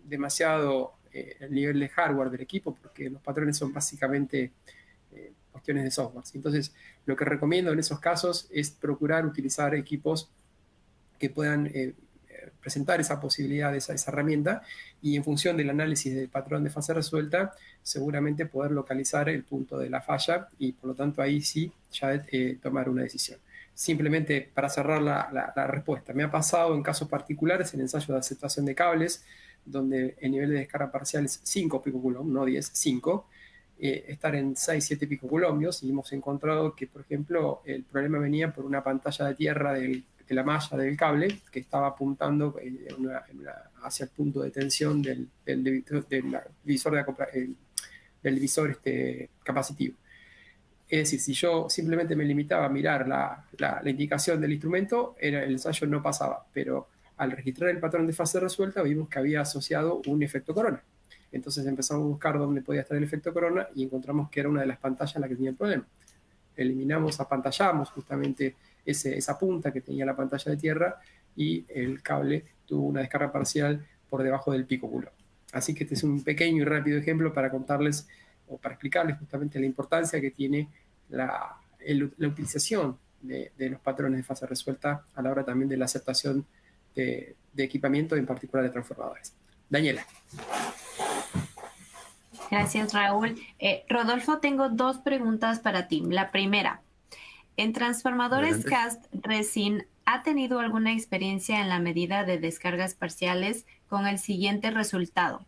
demasiado el nivel de hardware del equipo, porque los patrones son básicamente cuestiones de software. Entonces, lo que recomiendo en esos casos es procurar utilizar equipos que puedan presentar esa posibilidad, esa herramienta, y en función del análisis del patrón de fase resuelta, seguramente poder localizar el punto de la falla y por lo tanto ahí sí ya tomar una decisión. Simplemente para cerrar la respuesta, me ha pasado en casos particulares en ensayos de aceptación de cables, donde el nivel de descarga parcial es 5 picocoulomb, no 10, 5, estar en 6, 7 picocoulombios, y hemos encontrado que, por ejemplo, el problema venía por una pantalla de tierra de la malla del cable que estaba apuntando hacia el punto de tensión del divisor, del divisor capacitivo. Es decir, si yo simplemente me limitaba a mirar la indicación del instrumento, el ensayo no pasaba, pero al registrar el patrón de fase resuelta vimos que había asociado un efecto corona. Entonces empezamos a buscar dónde podía estar el efecto corona y encontramos que era una de las pantallas la que tenía el problema. Apantallamos justamente esa punta que tenía la pantalla de tierra y el cable tuvo una descarga parcial por debajo del pico coulomb. Así que este es un pequeño y rápido ejemplo para contarles o para explicarles justamente la importancia que tiene la utilización de los patrones de fase resuelta a la hora también de la aceptación de equipamiento, en particular de transformadores. Daniela. Gracias, Raúl. Rodolfo, tengo 2 preguntas para ti. La primera, ¿en transformadores cast resin ha tenido alguna experiencia en la medida de descargas parciales con el siguiente resultado?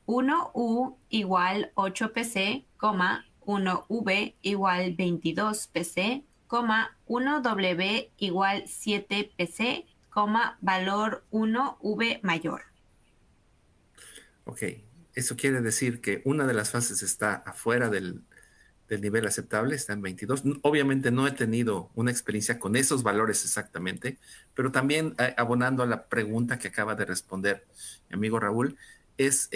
1U igual 8 PC, 1V igual 22 PC, 1W igual 7 PC, valor 1V mayor. Ok, eso quiere decir que una de las fases está afuera del nivel aceptable, está en 22. Obviamente no he tenido una experiencia con esos valores exactamente, pero también abonando a la pregunta que acaba de responder mi amigo Raúl, es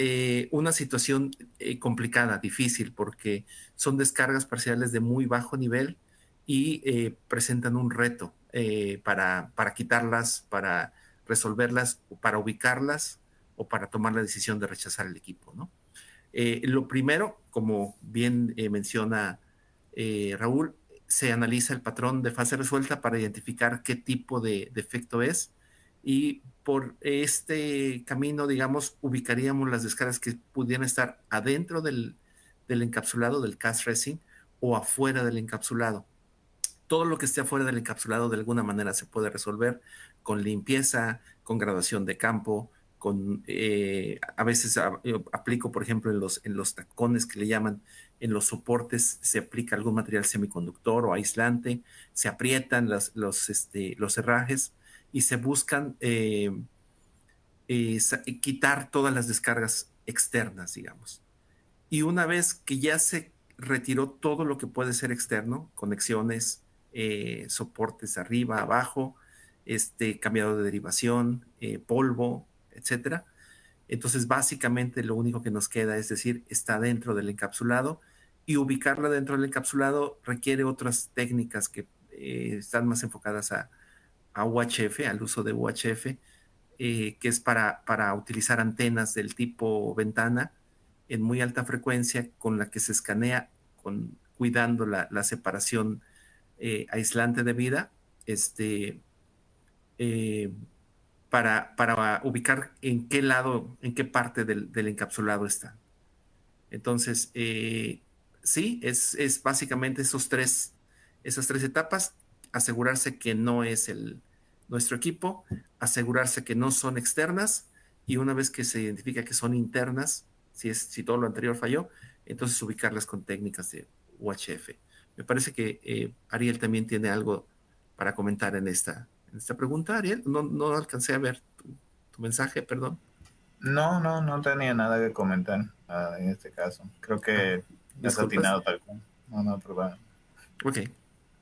una situación complicada, difícil, porque son descargas parciales de muy bajo nivel y presentan un reto para quitarlas, para resolverlas, para ubicarlas o para tomar la decisión de rechazar el equipo, ¿no? Lo primero, como bien menciona Raúl, se analiza el patrón de fase resuelta para identificar qué tipo de defecto es, y por este camino, digamos, ubicaríamos las descargas que pudieran estar adentro del encapsulado, del cast resin, o afuera del encapsulado. Todo lo que esté afuera del encapsulado de alguna manera se puede resolver con limpieza, con graduación de campo, a veces aplico, por ejemplo, en los tacones que le llaman, en los soportes se aplica algún material semiconductor o aislante, se aprietan los herrajes y se buscan quitar todas las descargas externas, digamos. Y una vez que ya se retiró todo lo que puede ser externo, conexiones, soportes arriba, abajo, cambiado de derivación, polvo, etcétera. Entonces, básicamente lo único que nos queda es decir, está dentro del encapsulado, y ubicarla dentro del encapsulado requiere otras técnicas que están más enfocadas a UHF, al uso de UHF, que es para utilizar antenas del tipo ventana en muy alta frecuencia con la que se escanea cuidando la separación aislante de vida, eh, para ubicar en qué lado, en qué parte del encapsulado está. Entonces, sí, es básicamente esas tres etapas: asegurarse que no es nuestro equipo, asegurarse que no son externas, y una vez que se identifica que son internas, si todo lo anterior falló, entonces ubicarlas con técnicas de UHF. Me parece que Ariel también tiene algo para comentar en esta pregunta. Ariel, no alcancé a ver tu mensaje, perdón. No tenía nada que comentar en este caso. Creo que has Disculpas. atinado tal cual. No, problema. Ok,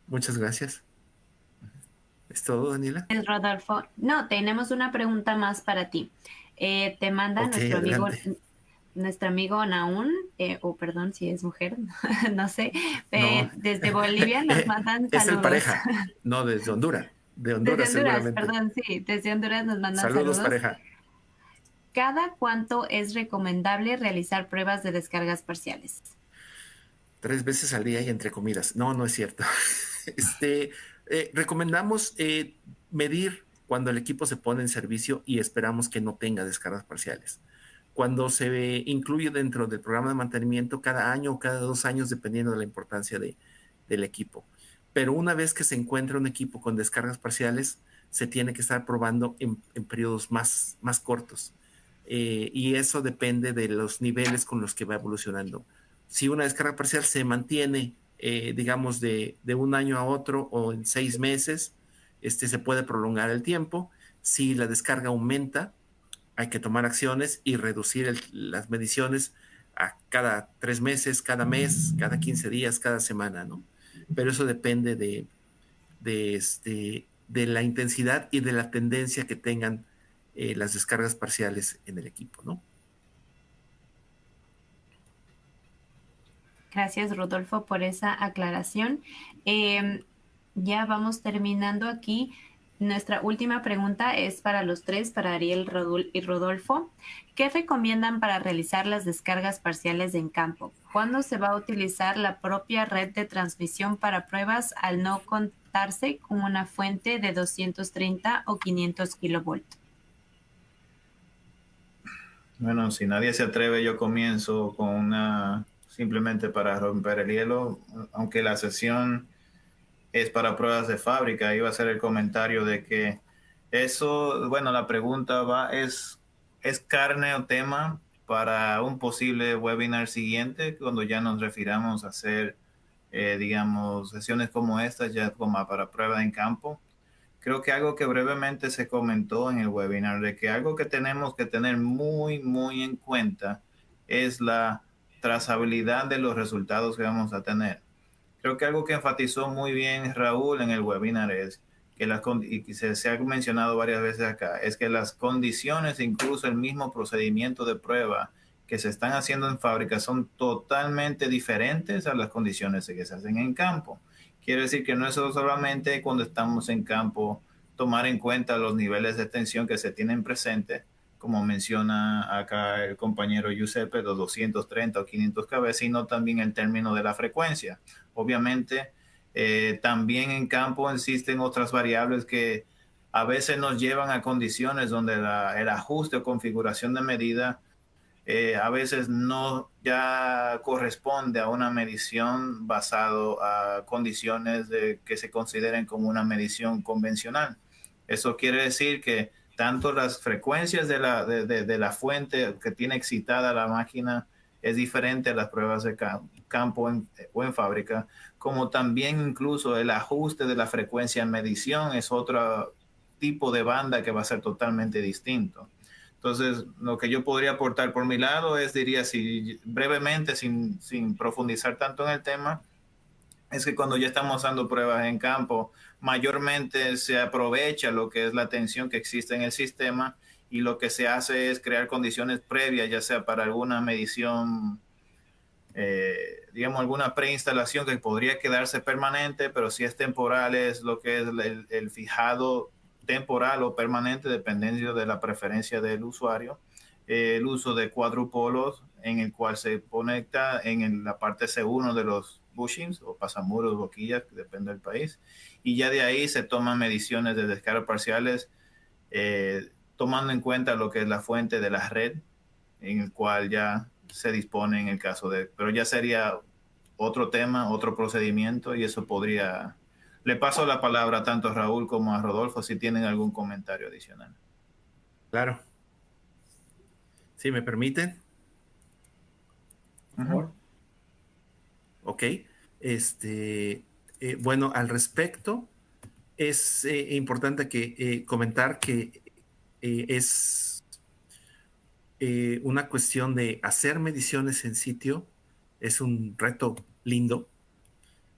muchas gracias. ¿Es todo, Daniela? Es Rodolfo. No, tenemos una pregunta más para ti. Te manda Ok, adelante. nuestro amigo Naún, o perdón si es mujer, no sé, No, desde Bolivia nos mandan es el saludos. pareja, no desde Honduras. De Desde Honduras Honduras, seguramente. perdón, sí, desde Honduras nos mandan Saludos, saludos. pareja. ¿Cada cuánto es recomendable realizar pruebas de descargas parciales? 3 veces al día y entre comidas. No es cierto. Este, recomendamos medir cuando el equipo se pone en servicio y esperamos que no tenga descargas parciales. Cuando se incluye dentro del programa de mantenimiento cada año o cada 2 años, dependiendo de la importancia del equipo. Pero una vez que se encuentra un equipo con descargas parciales, se tiene que estar probando en periodos más cortos. Y eso depende de los niveles con los que va evolucionando. Si una descarga parcial se mantiene, digamos, de un año a otro o en 6 meses, se puede prolongar el tiempo. Si la descarga aumenta, hay que tomar acciones y reducir las mediciones a cada 3 meses, cada mes, cada 15 días, cada semana, ¿no? Pero eso depende de la intensidad y de la tendencia que tengan las descargas parciales en el equipo, ¿no? Gracias, Rodolfo, por esa aclaración. Ya vamos terminando aquí. Nuestra última pregunta es para los tres, para Ariel, Rodul y Rodolfo. ¿Qué recomiendan para realizar las descargas parciales en campo? ¿Cuándo se va a utilizar la propia red de transmisión para pruebas al no contarse con una fuente de 230 o 500 kilovoltios? Bueno, si nadie se atreve, yo comienzo con simplemente para romper el hielo, aunque la sesión es para pruebas de fábrica. Iba a hacer el comentario de que eso, bueno, la pregunta ¿es carne o tema para un posible webinar siguiente, cuando ya nos refiramos a hacer, digamos, sesiones como estas, ya como para prueba en campo? Creo que algo que brevemente se comentó en el webinar, de que algo que tenemos que tener muy en cuenta es la trazabilidad de los resultados que vamos a tener. Creo que algo que enfatizó muy bien Raúl en el webinar es que y se ha mencionado varias veces acá, es que las condiciones, incluso el mismo procedimiento de prueba que se están haciendo en fábrica, son totalmente diferentes a las condiciones que se hacen en campo. Quiere decir que no es solamente cuando estamos en campo tomar en cuenta los niveles de tensión que se tienen presentes, como menciona acá el compañero Giuseppe, los 230 o 500 kb, sino también el término de la frecuencia. Obviamente, también en campo existen otras variables que a veces nos llevan a condiciones donde el ajuste o configuración de medida a veces no ya corresponde a una medición basado a condiciones que se consideren como una medición convencional. Eso quiere decir que tanto las frecuencias de la fuente que tiene excitada la máquina es diferente a las pruebas de campo o en fábrica, como también incluso el ajuste de la frecuencia en medición es otro tipo de banda que va a ser totalmente distinto. Entonces, lo que yo podría aportar por mi lado es, diría, brevemente, sin profundizar tanto en el tema, es que cuando ya estamos dando pruebas en campo, mayormente se aprovecha lo que es la tensión que existe en el sistema, y lo que se hace es crear condiciones previas, ya sea para alguna medición, digamos, alguna preinstalación que podría quedarse permanente, pero si es temporal, es lo que es el fijado temporal o permanente, dependiendo de la preferencia del usuario. El uso de cuadrupolos en el cual se conecta en la parte C1 de los bushings o pasamuros, boquillas, depende del país, y ya de ahí se toman mediciones de descargas parciales tomando en cuenta lo que es la fuente de la red en el cual ya se dispone en el caso de, pero ya sería otro tema, otro procedimiento, y eso podría... Le paso la palabra tanto a Raúl como a Rodolfo si tienen algún comentario adicional. Claro. ¿Sí me permiten? Por favor. Ok. Bueno, al respecto, es importante comentar que es una cuestión de hacer mediciones en sitio. Es un reto lindo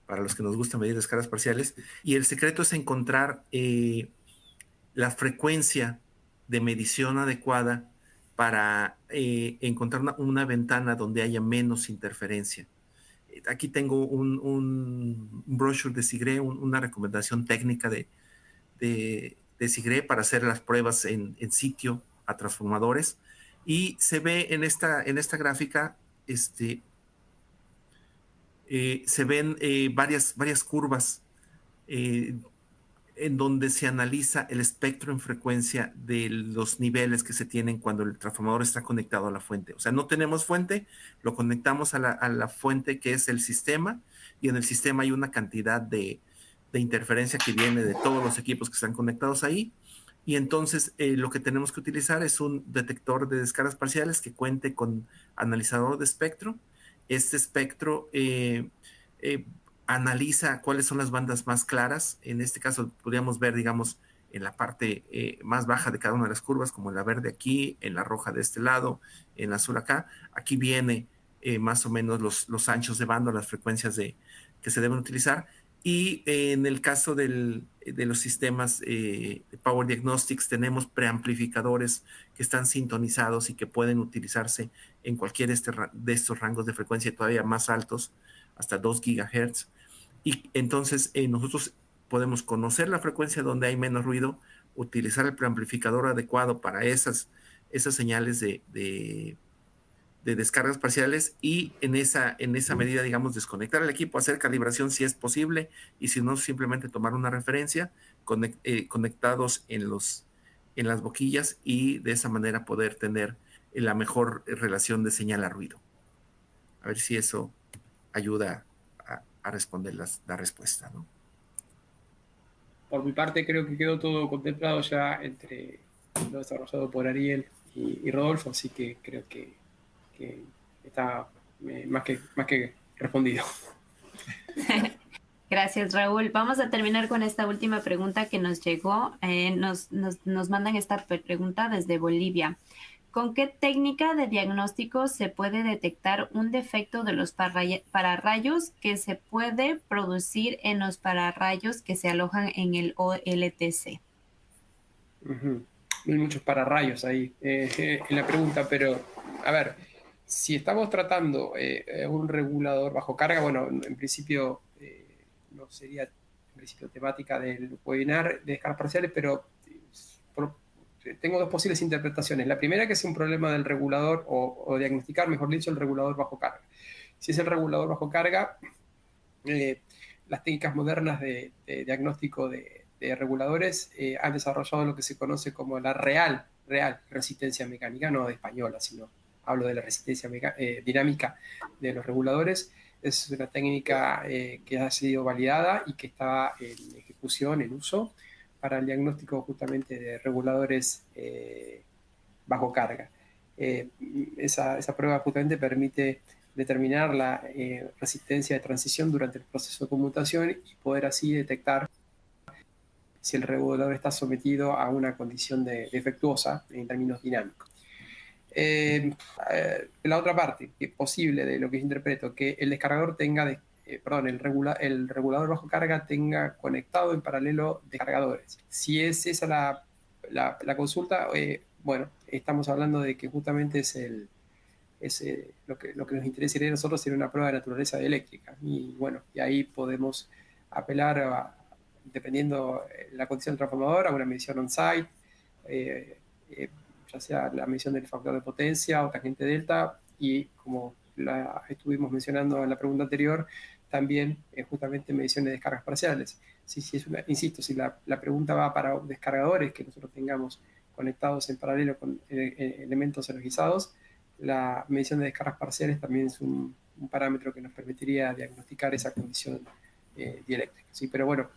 para los que nos gusta medir descargas parciales. Y el secreto es encontrar la frecuencia de medición adecuada para encontrar una ventana donde haya menos interferencia. Aquí tengo un brochure de SIGRE, una recomendación técnica de SIGRE para hacer las pruebas en sitio a transformadores. Y se ve en esta gráfica, se ven varias curvas en donde se analiza el espectro en frecuencia de los niveles que se tienen cuando el transformador está conectado a la fuente. O sea, no tenemos fuente, lo conectamos a la fuente que es el sistema, y en el sistema hay una cantidad de interferencia que viene de todos los equipos que están conectados ahí. Y entonces lo que tenemos que utilizar es un detector de descargas parciales que cuente con analizador de espectro. Este espectro analiza cuáles son las bandas más claras. En este caso podríamos ver, digamos, en la parte más baja de cada una de las curvas, como en la verde aquí, en la roja de este lado, en la azul acá. Aquí viene más o menos los anchos de banda, las frecuencias que se deben utilizar. Y en el caso de los sistemas de Power Diagnostics, tenemos preamplificadores que están sintonizados y que pueden utilizarse en cualquier de estos rangos de frecuencia todavía más altos, hasta 2 GHz. Y entonces nosotros podemos conocer la frecuencia donde hay menos ruido, utilizar el preamplificador adecuado para esas señales de descargas parciales, y en esa medida, digamos, desconectar el equipo, hacer calibración si es posible, y si no, simplemente tomar una referencia conectados en las boquillas, y de esa manera poder tener la mejor relación de señal a ruido. A ver si eso ayuda a responder la respuesta, ¿no? Por mi parte, creo que quedó todo contemplado ya entre lo desarrollado por Ariel y Rodolfo, así que creo que está más que respondido. Gracias, Raúl. Vamos a terminar con esta última pregunta que nos llegó. Nos mandan esta pregunta desde Bolivia. ¿Con qué técnica de diagnóstico se puede detectar un defecto de los pararrayos que se puede producir en los pararrayos que se alojan en el OLTC? Hay muchos pararrayos ahí en la pregunta, pero a ver, si estamos tratando un regulador bajo carga, bueno, en principio no sería en principio temática del webinar de descargas parciales, pero tengo dos posibles interpretaciones. La primera, que es un problema del regulador, o diagnosticar, mejor dicho, el regulador bajo carga. Si es el regulador bajo carga, las técnicas modernas de diagnóstico de reguladores han desarrollado lo que se conoce como la real resistencia mecánica, no de española, sino hablo de la resistencia dinámica de los reguladores. Es una técnica que ha sido validada y que está en ejecución, en uso, para el diagnóstico justamente de reguladores bajo carga. Esa prueba justamente permite determinar la resistencia de transición durante el proceso de conmutación y poder así detectar si el regulador está sometido a una condición defectuosa en términos dinámicos. La otra parte que es posible de lo que interpreto, que el descargador tenga, el regulador bajo carga tenga conectado en paralelo descargadores. Si es esa la consulta, bueno, estamos hablando de que justamente lo que nos interesaría a nosotros sería una prueba de naturaleza eléctrica. Y bueno, y ahí podemos apelar dependiendo la condición del transformador, a una medición on-site, ya sea la medición del factor de potencia o tangente delta, y como la estuvimos mencionando en la pregunta anterior, también justamente mediciones de descargas parciales. Insisto, si la pregunta va para descargadores que nosotros tengamos conectados en paralelo con elementos energizados, la medición de descargas parciales también es un parámetro que nos permitiría diagnosticar esa condición dieléctrica. ¿Sí? Pero bueno,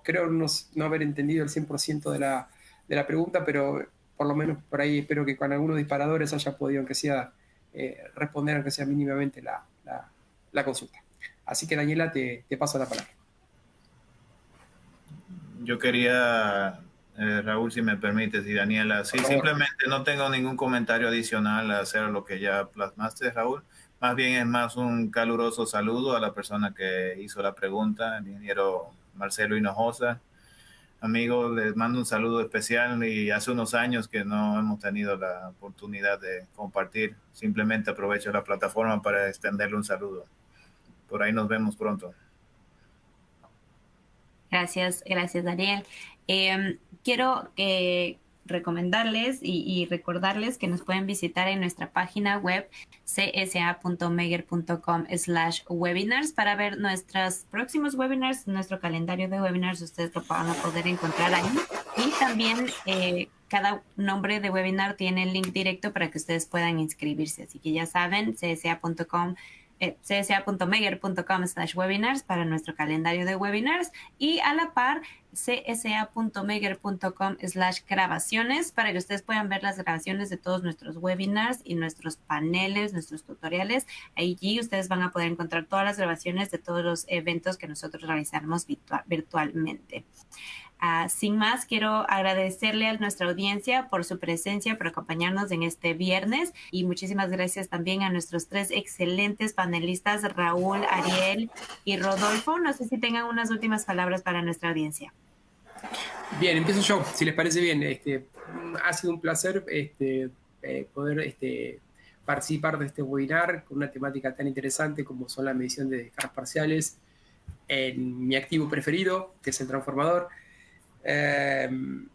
creo no haber entendido el 100% de la pregunta, pero por lo menos por ahí espero que con algunos disparadores haya podido, aunque sea, responder, aunque sea mínimamente, la consulta. Así que, Daniela, te paso la palabra. Yo quería, Raúl, si me permites, y Daniela, sí, simplemente no tengo ningún comentario adicional a hacer lo que ya plasmaste, Raúl. Más bien es más un caluroso saludo a la persona que hizo la pregunta, el ingeniero Marcelo Hinojosa. Amigos, les mando un saludo especial, y hace unos años que no hemos tenido la oportunidad de compartir. Simplemente aprovecho la plataforma para extenderle un saludo. Por ahí nos vemos pronto. Gracias, Daniel. Quiero recomendarles y recordarles que nos pueden visitar en nuestra página web csa.megger.com/webinars para ver nuestros próximos webinars, nuestro calendario de webinars. Ustedes lo van a poder encontrar ahí. Y también cada nombre de webinar tiene el link directo para que ustedes puedan inscribirse. Así que ya saben, csa.megger.com/webinars para nuestro calendario de webinars, y a la par csa.megger.com/grabaciones para que ustedes puedan ver las grabaciones de todos nuestros webinars y nuestros paneles, nuestros tutoriales. Allí ustedes van a poder encontrar todas las grabaciones de todos los eventos que nosotros realizamos virtualmente. Sin más, quiero agradecerle a nuestra audiencia por su presencia, por acompañarnos en este viernes, y muchísimas gracias también a nuestros 3 excelentes panelistas, Raúl, Ariel y Rodolfo. No sé si tengan unas últimas palabras para nuestra audiencia. Bien, empiezo yo, si les parece bien. Ha sido un placer poder participar de este webinar con una temática tan interesante como son la medición de descargas parciales en mi activo preferido, que es el transformador.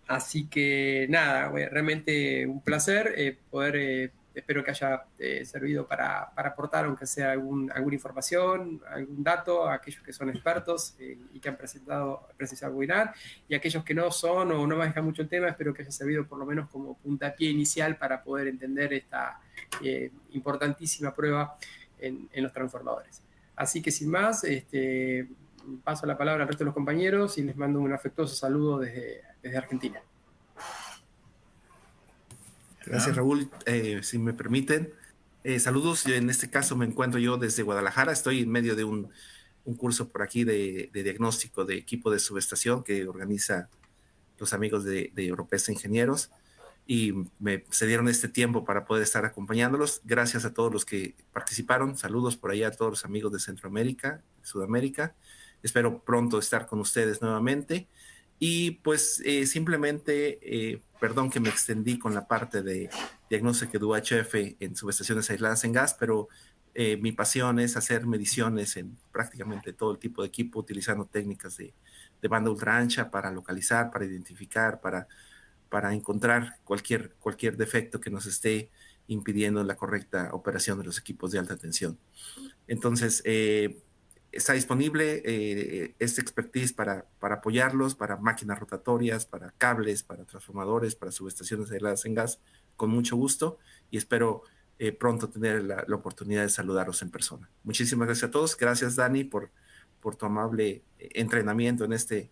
Así que nada, realmente un placer poder, espero que haya servido para aportar, aunque sea alguna información, algún dato a aquellos que son expertos y que han presenciado el webinar, y aquellos que no son o no manejan mucho el tema. Espero que haya servido por lo menos como puntapié inicial para poder entender esta importantísima prueba en los transformadores. Así que sin más, paso la palabra al resto de los compañeros y les mando un afectuoso saludo desde Argentina. Gracias, Raúl. Si me permiten, saludos. En este caso me encuentro yo desde Guadalajara. Estoy en medio de un curso por aquí de diagnóstico de equipo de subestación que organiza los amigos de Europesa Ingenieros, y me cedieron este tiempo para poder estar acompañándolos. Gracias a todos los que participaron. Saludos por allá a todos los amigos de Centroamérica, Sudamérica. Espero pronto estar con ustedes nuevamente. Y pues simplemente, perdón que me extendí con la parte de diagnóstico de UHF en subestaciones aisladas en gas, pero mi pasión es hacer mediciones en prácticamente todo el tipo de equipo, utilizando técnicas de banda ultra ancha para localizar, para identificar, para encontrar cualquier defecto que nos esté impidiendo la correcta operación de los equipos de alta tensión. Entonces, está disponible esta expertise para apoyarlos, para máquinas rotatorias, para cables, para transformadores, para subestaciones aisladas en gas, con mucho gusto, y espero pronto tener la oportunidad de saludarlos en persona. Muchísimas gracias a todos. Gracias, Dani, por tu amable entrenamiento en este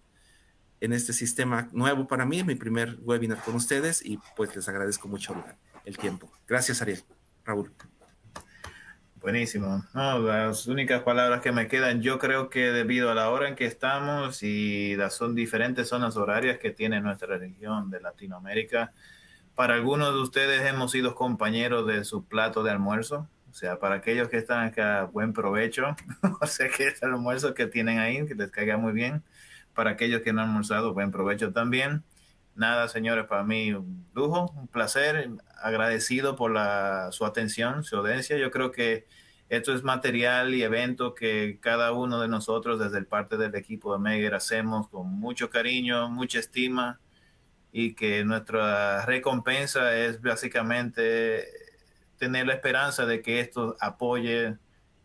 sistema nuevo para mí, mi primer webinar con ustedes, y pues les agradezco mucho el tiempo. Gracias, Ariel. Raúl. Buenísimo. No, las únicas palabras que me quedan, yo creo que debido a la hora en que estamos y las diferentes zonas horarias que tiene nuestra región de Latinoamérica, para algunos de ustedes hemos sido compañeros de su plato de almuerzo. O sea, para aquellos que están acá, buen provecho. O sea, que es el almuerzo que tienen ahí, que les caiga muy bien. Para aquellos que no han almorzado, buen provecho también. Nada, señores, para mí un lujo, un placer, agradecido por su atención, su audiencia. Yo creo que Esto es material y evento que cada uno de nosotros desde el parte del equipo de Megger hacemos con mucho cariño, mucha estima, y que nuestra recompensa es básicamente tener la esperanza de que esto apoye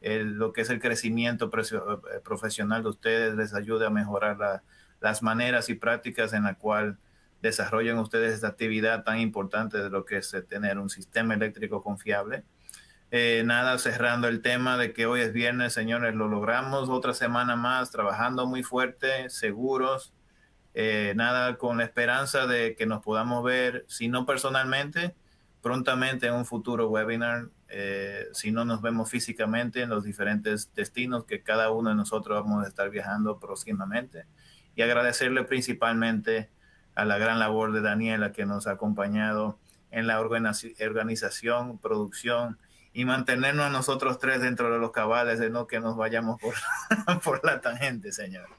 lo que es el crecimiento profesional de ustedes, les ayude a mejorar las maneras y prácticas en la cual desarrollan ustedes esta actividad tan importante de lo que es tener un sistema eléctrico confiable. Nada, cerrando el tema de que hoy es viernes, señores, lo logramos, otra semana más, trabajando muy fuerte, seguros, nada, con la esperanza de que nos podamos ver, si no personalmente, prontamente en un futuro webinar, si no nos vemos físicamente en los diferentes destinos que cada uno de nosotros vamos a estar viajando próximamente. Y agradecerle principalmente a la gran labor de Daniela, que nos ha acompañado en la organización, producción y mantenernos a nosotros tres dentro de los cabales, de no que nos vayamos por la tangente, señores.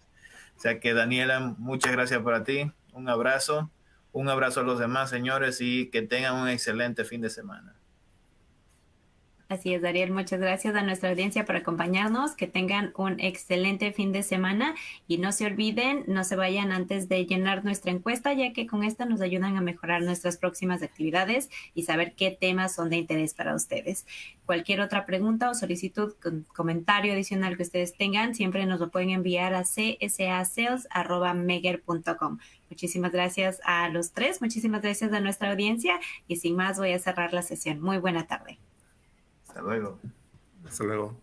O sea que, Daniela, muchas gracias para ti. Un abrazo a los demás, señores, y que tengan un excelente fin de semana. Así es, Dariel, muchas gracias a nuestra audiencia por acompañarnos, que tengan un excelente fin de semana y no se olviden, no se vayan antes de llenar nuestra encuesta, ya que con esta nos ayudan a mejorar nuestras próximas actividades y saber qué temas son de interés para ustedes. Cualquier otra pregunta o solicitud, comentario adicional que ustedes tengan, siempre nos lo pueden enviar a csasales@megger.com. Muchísimas gracias a los tres, muchísimas gracias a nuestra audiencia y sin más voy a cerrar la sesión. Muy buena tarde. Hasta luego. Hasta luego.